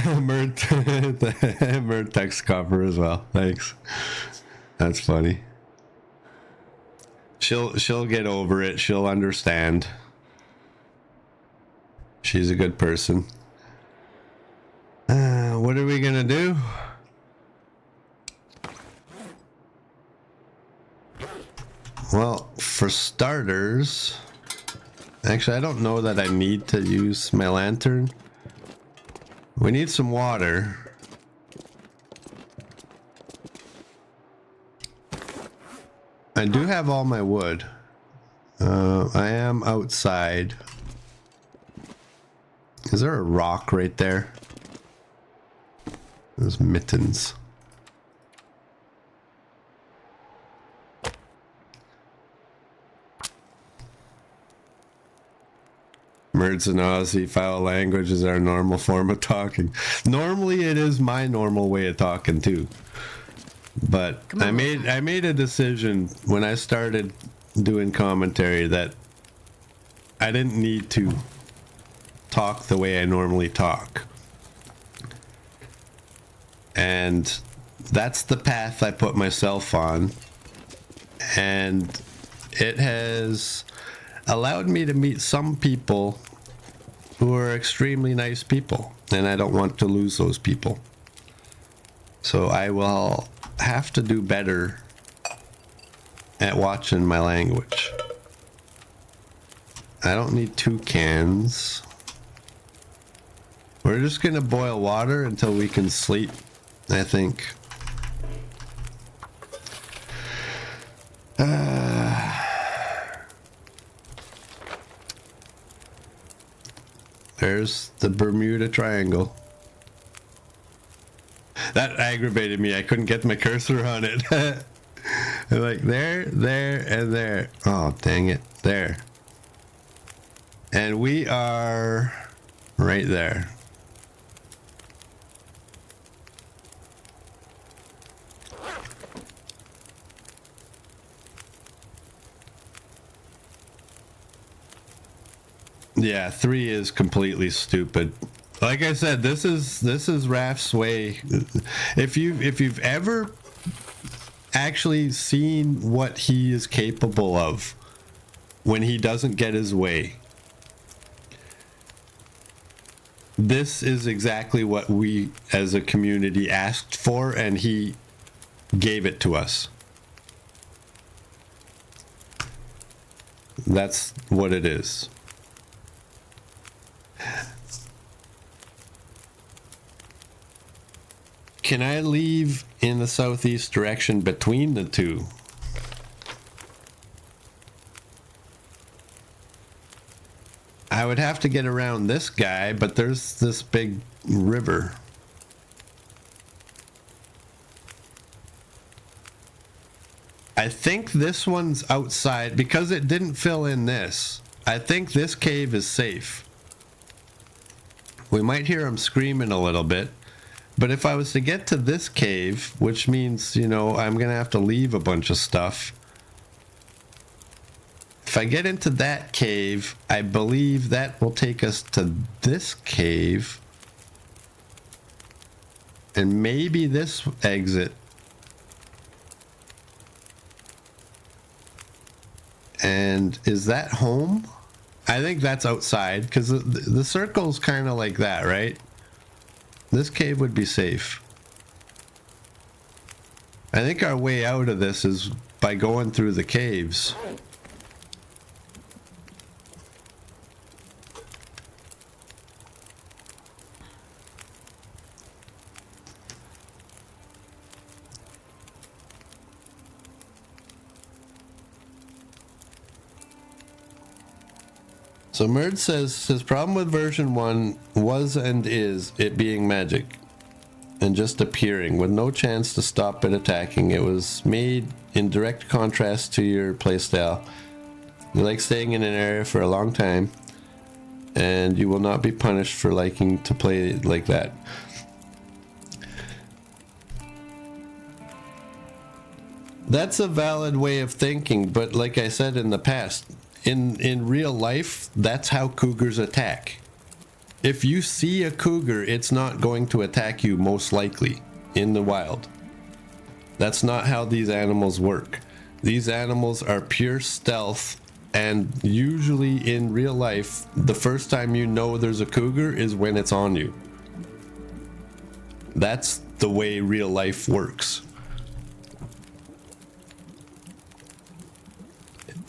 Mert text Copper as well. Thanks. That's funny. She'll get over it. She'll understand. She's a good person. What are we gonna do? Well, for starters, actually, I don't know that I need to use my lantern. We need some water. I do have all my wood. I am outside. Is there a rock right there? Those mittens. Words in Aussie, foul language is our normal form of talking. Normally it is my normal way of talking too. But I made a decision when I started doing commentary that I didn't need to talk the way I normally talk. And that's the path I put myself on. And it has allowed me to meet some people who are extremely nice people, and I don't want to lose those people. So I will have to do better at watching my language. I don't need 2 cans. We're just gonna boil water until we can sleep, I think. There's the Bermuda Triangle. That aggravated me. I couldn't get my cursor on it. Like there, there, and there. Oh, dang it. There. And we are right there. Yeah, 3 is completely stupid. Like I said, this is Raph's way. If you've ever actually seen what he is capable of when he doesn't get his way, this is exactly what we as a community asked for, and he gave it to us. That's what it is. Can I leave in the southeast direction between the two? I would have to get around this guy, but there's this big river. I think this one's outside because it didn't fill in this. I think this cave is safe. We might hear him screaming a little bit. But if I was to get to this cave, which means, you know, I'm going to have to leave a bunch of stuff. If I get into that cave, I believe that will take us to this cave. And maybe this exit. And is that home? I think that's outside because the circle's kind of like that, right? This cave would be safe. I think our way out of this is by going through the caves. So Merd says his problem with version 1 was and is it being magic and just appearing with no chance to stop it attacking. It was made in direct contrast to your playstyle. You like staying in an area for a long time and you will not be punished for liking to play like that. That's a valid way of thinking, but like I said in the past, in real life, that's how cougars attack. If you see a cougar, it's not going to attack you most likely in the wild. That's not how these animals work. These animals are pure stealth, and usually in real life, the first time you know there's a cougar is when it's on you. That's the way real life works.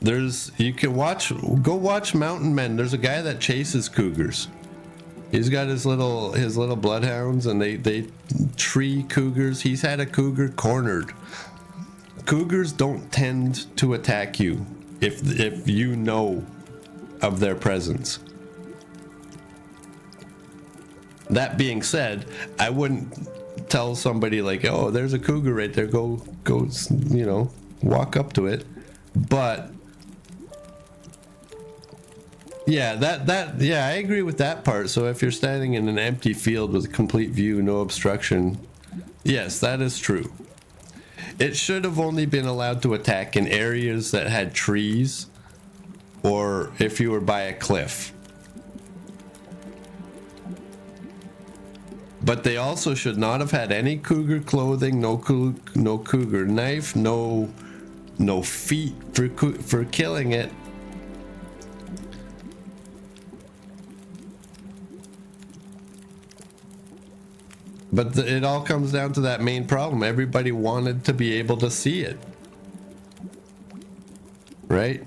You can go watch Mountain Men. There's a guy that chases cougars. He's got his little bloodhounds, and they tree cougars. He's had a cougar cornered. Cougars don't tend to attack you if you know of their presence. That being said, I wouldn't tell somebody like, oh, there's a cougar right there, go, you know, walk up to it. But yeah, yeah, I agree with that part. So if you're standing in an empty field with a complete view, no obstruction, yes, that is true. It should have only been allowed to attack in areas that had trees, or if you were by a cliff. But they also should not have had any cougar clothing, no cougar knife, no feet for killing it. But it all comes down to that main problem. Everybody wanted to be able to see it, right?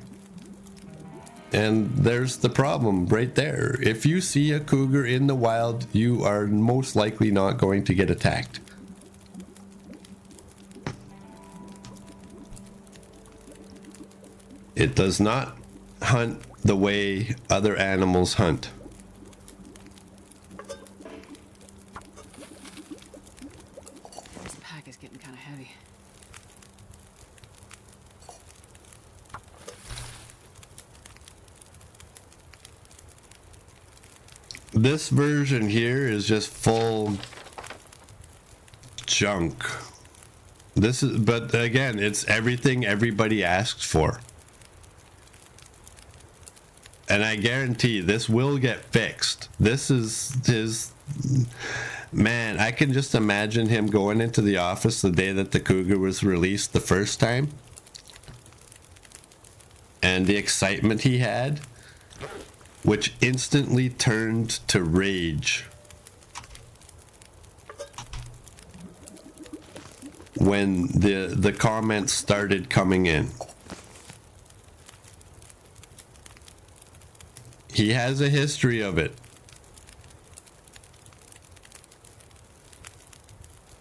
And there's the problem right there. If you see a cougar in the wild, you are most likely not going to get attacked. It does not hunt the way other animals hunt. This pack is getting kind of heavy. This version here is just full junk. But again, it's everything everybody asks for. And I guarantee this will get fixed. This is his... Man, I can just imagine him going into the office the day that the cougar was released the first time. And the excitement he had, which instantly turned to rage when the comments started coming in. He has a history of it.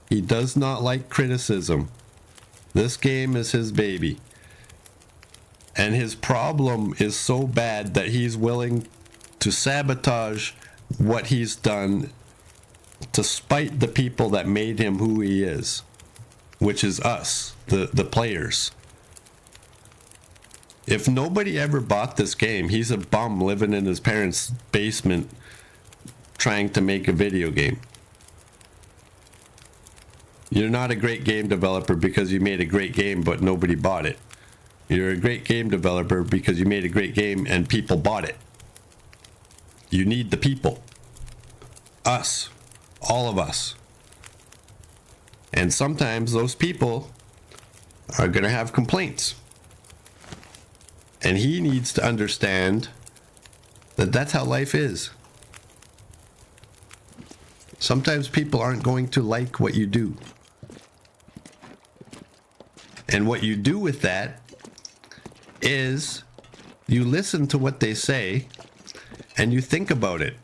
He does not like criticism. This game is his baby. And his problem is so bad that he's willing to sabotage what he's done to spite the people that made him who he is, which is us, the players. If nobody ever bought this game, he's a bum living in his parents' basement trying to make a video game. You're not a great game developer because you made a great game but nobody bought it. You're a great game developer because you made a great game and people bought it. You need the people. Us. All of us. And sometimes those people are going to have complaints. And he needs to understand that that's how life is. Sometimes people aren't going to like what you do. And what you do with that is you listen to what they say and you think about it.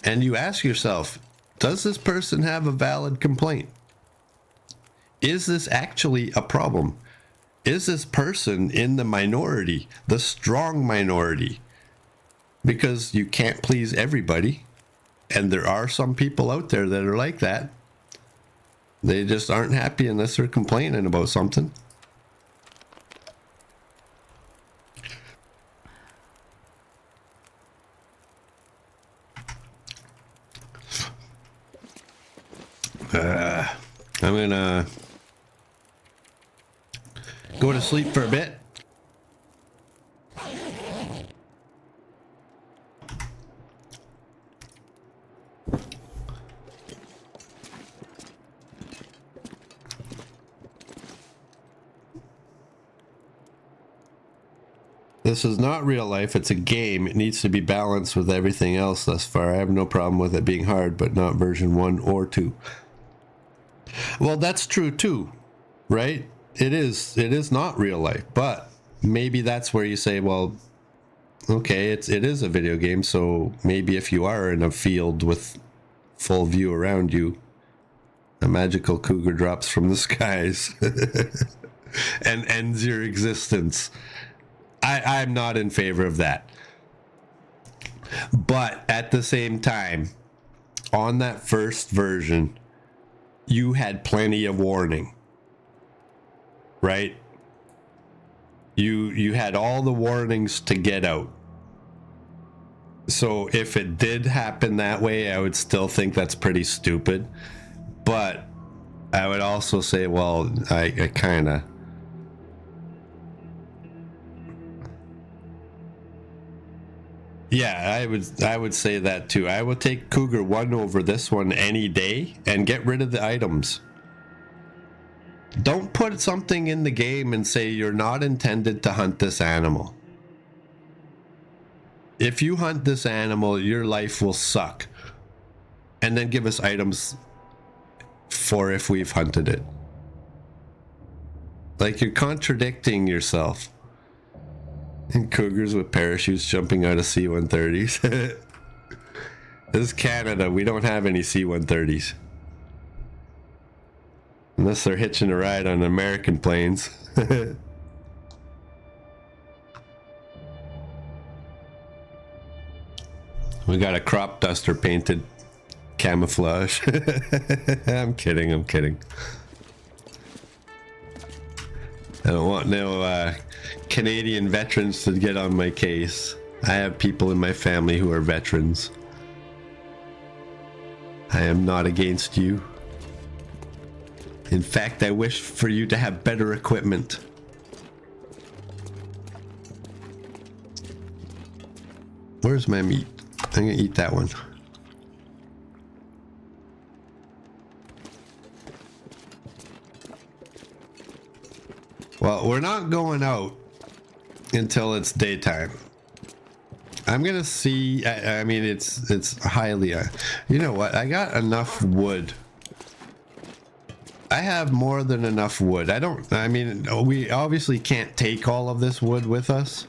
And you ask yourself, does this person have a valid complaint? Is this actually a problem? Is this person in the minority, the strong minority? Because you can't please everybody. And there are some people out there that are like that. They just aren't happy unless they're complaining about something. I'm gonna go to sleep for a bit. This is not real life, it's a game. It needs to be balanced with everything else thus far. I have no problem with it being hard, but not version 1 or 2. Well, that's true too, right? It is not real life, but maybe that's where you say, well, okay, it is a video game, so maybe if you are in a field with full view around you, a magical cougar drops from the skies and ends your existence. I'm not in favor of that. But at the same time, on that first version, you had plenty of warning, right? You had all the warnings to get out. So if it did happen that way, I would still think that's pretty stupid. But I would also say, well, I kind of... Yeah, I would say that too. I would take Cougar 1 over this one any day and get rid of the items. Don't put something in the game and say you're not intended to hunt this animal. If you hunt this animal, your life will suck. And then give us items for if we've hunted it. Like, you're contradicting yourself. And cougars with parachutes jumping out of C-130s. This is Canada. We don't have any C-130s. Unless they're hitching a ride on American planes. We got a crop duster painted camouflage. I'm kidding. I don't want no Canadian veterans to get on my case. I have people in my family who are veterans. I am not against you. In fact, I wish for you to have better equipment. Where's my meat? I'm gonna eat that one. Well, we're not going out until it's daytime. I'm gonna see. I mean, it's highly. You know what? I got enough wood. I have more than enough wood. I mean, we obviously can't take all of this wood with us.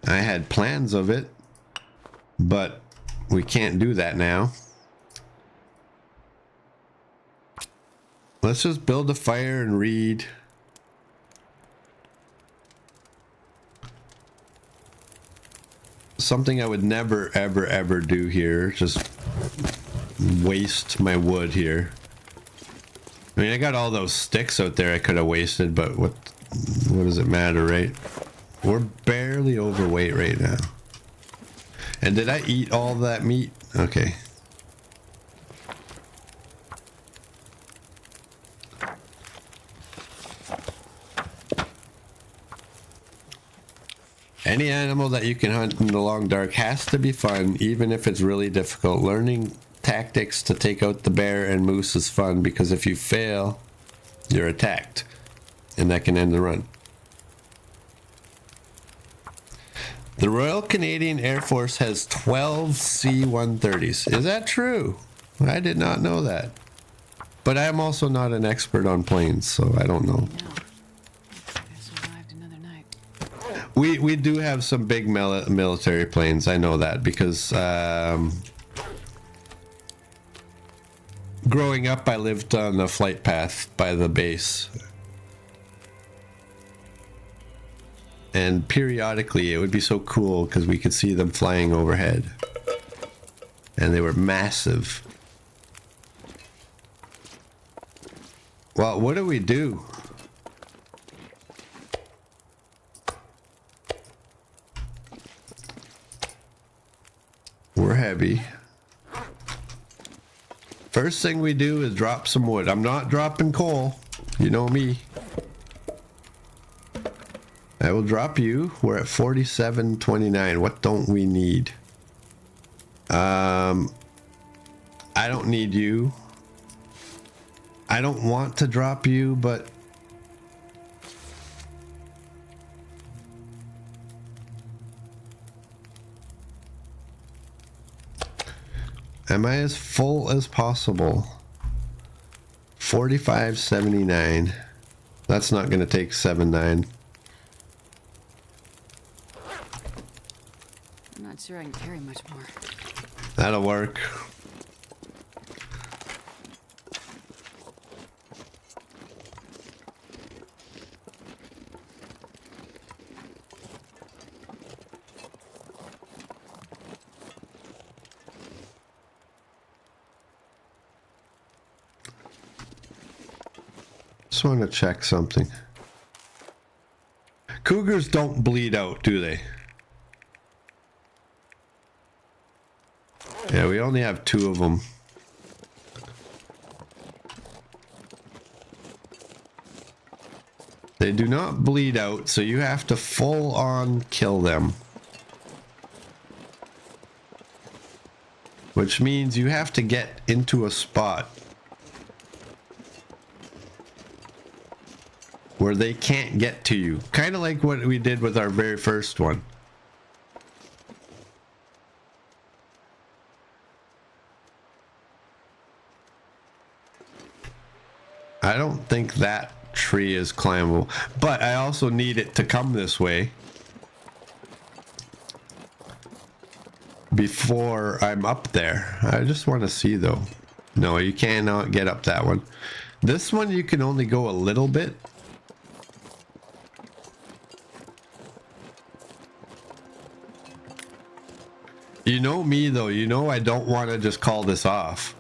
I had plans of it, but we can't do that now. Let's just build a fire and read. Something I would never, ever, ever do here. Just waste my wood here. I mean, I got all those sticks out there I could have wasted, but what does it matter, right? We're barely overweight right now. And did I eat all that meat? Okay. Any animal that you can hunt in the long dark has to be fun, even if it's really difficult. Learning tactics to take out the bear and moose is fun because if you fail, you're attacked, and that can end the run. The Royal Canadian Air Force has 12 C-130s. Is that true? I did not know that. But I'm also not an expert on planes, so I don't know. No. Looks like I survived another night. We do have some big military planes. I know that because growing up, I lived on the flight path by the base. And periodically, it would be so cool because we could see them flying overhead. And they were massive. Well, what do we do? We're heavy. First thing we do is drop some wood. I'm not dropping coal. You know me. I will drop you. We're at 47.29. What don't we need? I don't need you. I don't want to drop you, but am I as full as possible? 45.79. That's not going to take 7.9. I'm not sure I can carry much more. That'll work. just want to check something. Cougars don't bleed out, do they? Yeah, we only have 2 of them. They do not bleed out, so you have to full on kill them. Which means you have to get into a spot where they can't get to you. Kind of like what we did with our very first one. I don't think that tree is climbable, but I also need it to come this way before I'm up there. I just want to see though. No, you cannot get up that one. This one you can only go a little bit. You know me though, you know I don't want to just call this off.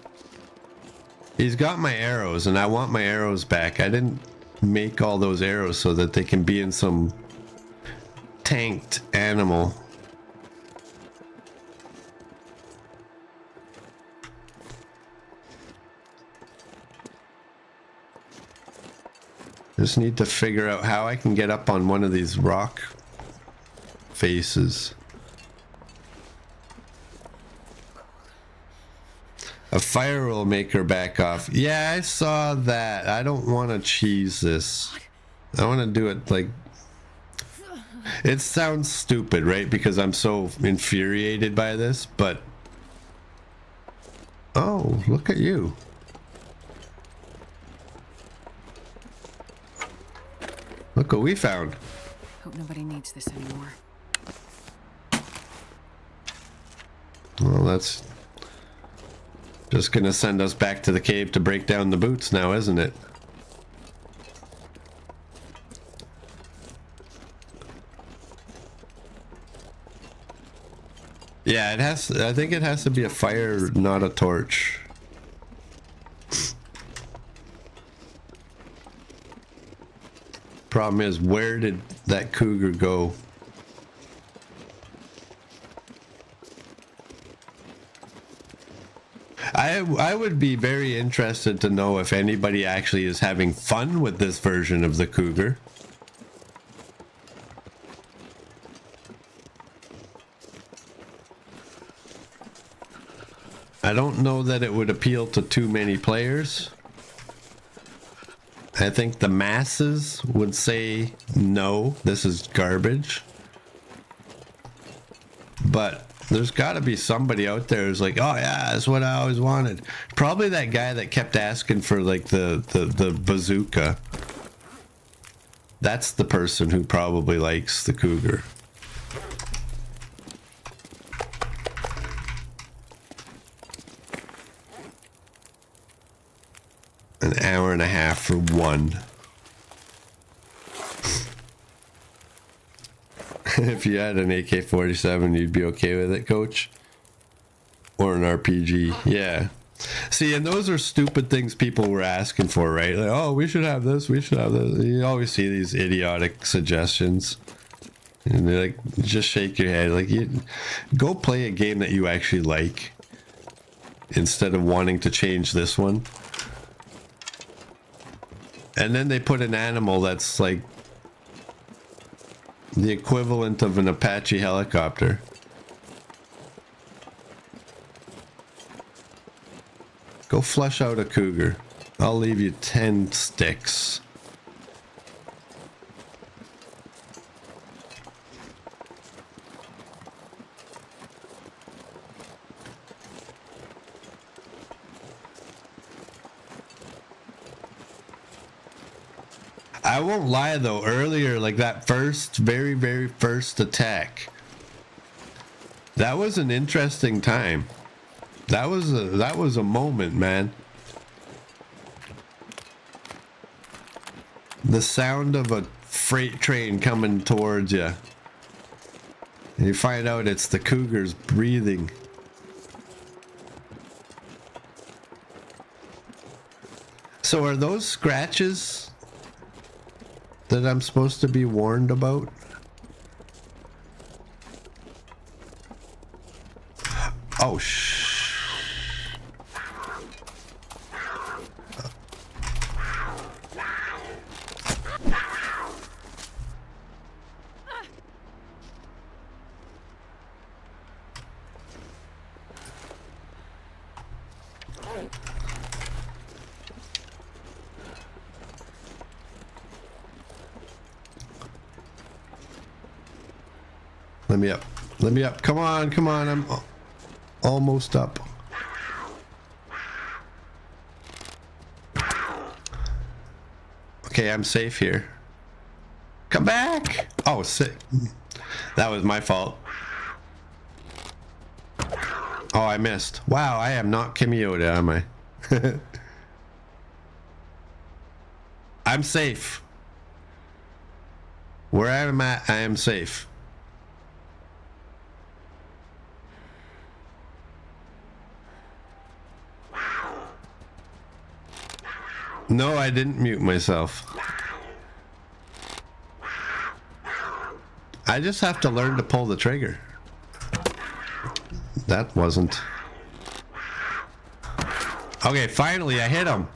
He's got my arrows and I want my arrows back. I didn't make all those arrows so that they can be in some tanked animal. Just need to figure out how I can get up on one of these rock faces. A fire will make her back off. Yeah, I saw that. I don't want to cheese this. I want to do it like... It sounds stupid, right? Because I'm so infuriated by this, but... Oh, look at you. Look what we found. Hope nobody needs this anymore. Well, that's... just gonna send us back to the cave to break down the boots now, isn't it? Yeah, it has. I think it has to be a fire, not a torch. Problem is, where did that cougar go? I would be very interested to know if anybody actually is having fun with this version of the cougar. I don't know that it would appeal to too many players. I think the masses would say no, this is garbage. But there's got to be somebody out there who's like, oh yeah, that's what I always wanted. Probably that guy that kept asking for like the bazooka. That's the person who probably likes the cougar. An hour and a half for one. If you had an AK-47, you'd be okay with it, coach? Or an RPG, yeah. See, and those are stupid things people were asking for, right? Like, oh, we should have this, we should have this. You always see these idiotic suggestions. And they're like, just shake your head. Like, you go play a game that you actually like. Instead of wanting to change this one. And then they put an animal that's like the equivalent of an Apache helicopter. Go flush out a cougar. I'll leave you 10 sticks. I won't lie though, earlier, like that very first attack, that was an interesting time. That was a moment, man. The sound of a freight train coming towards you. And you find out it's the cougars breathing. So are those scratches that I'm supposed to be warned about? Oh, let me up. Let me up. Come on, come on. I'm almost up. Okay, I'm safe here. Come back! Oh, sick. That was my fault. Oh, I missed. Wow, I am not Kimiota, am I? I'm safe. Where I'm at, I am safe. No, I didn't mute myself. I just have to learn to pull the trigger. That wasn't. Okay, finally I hit him.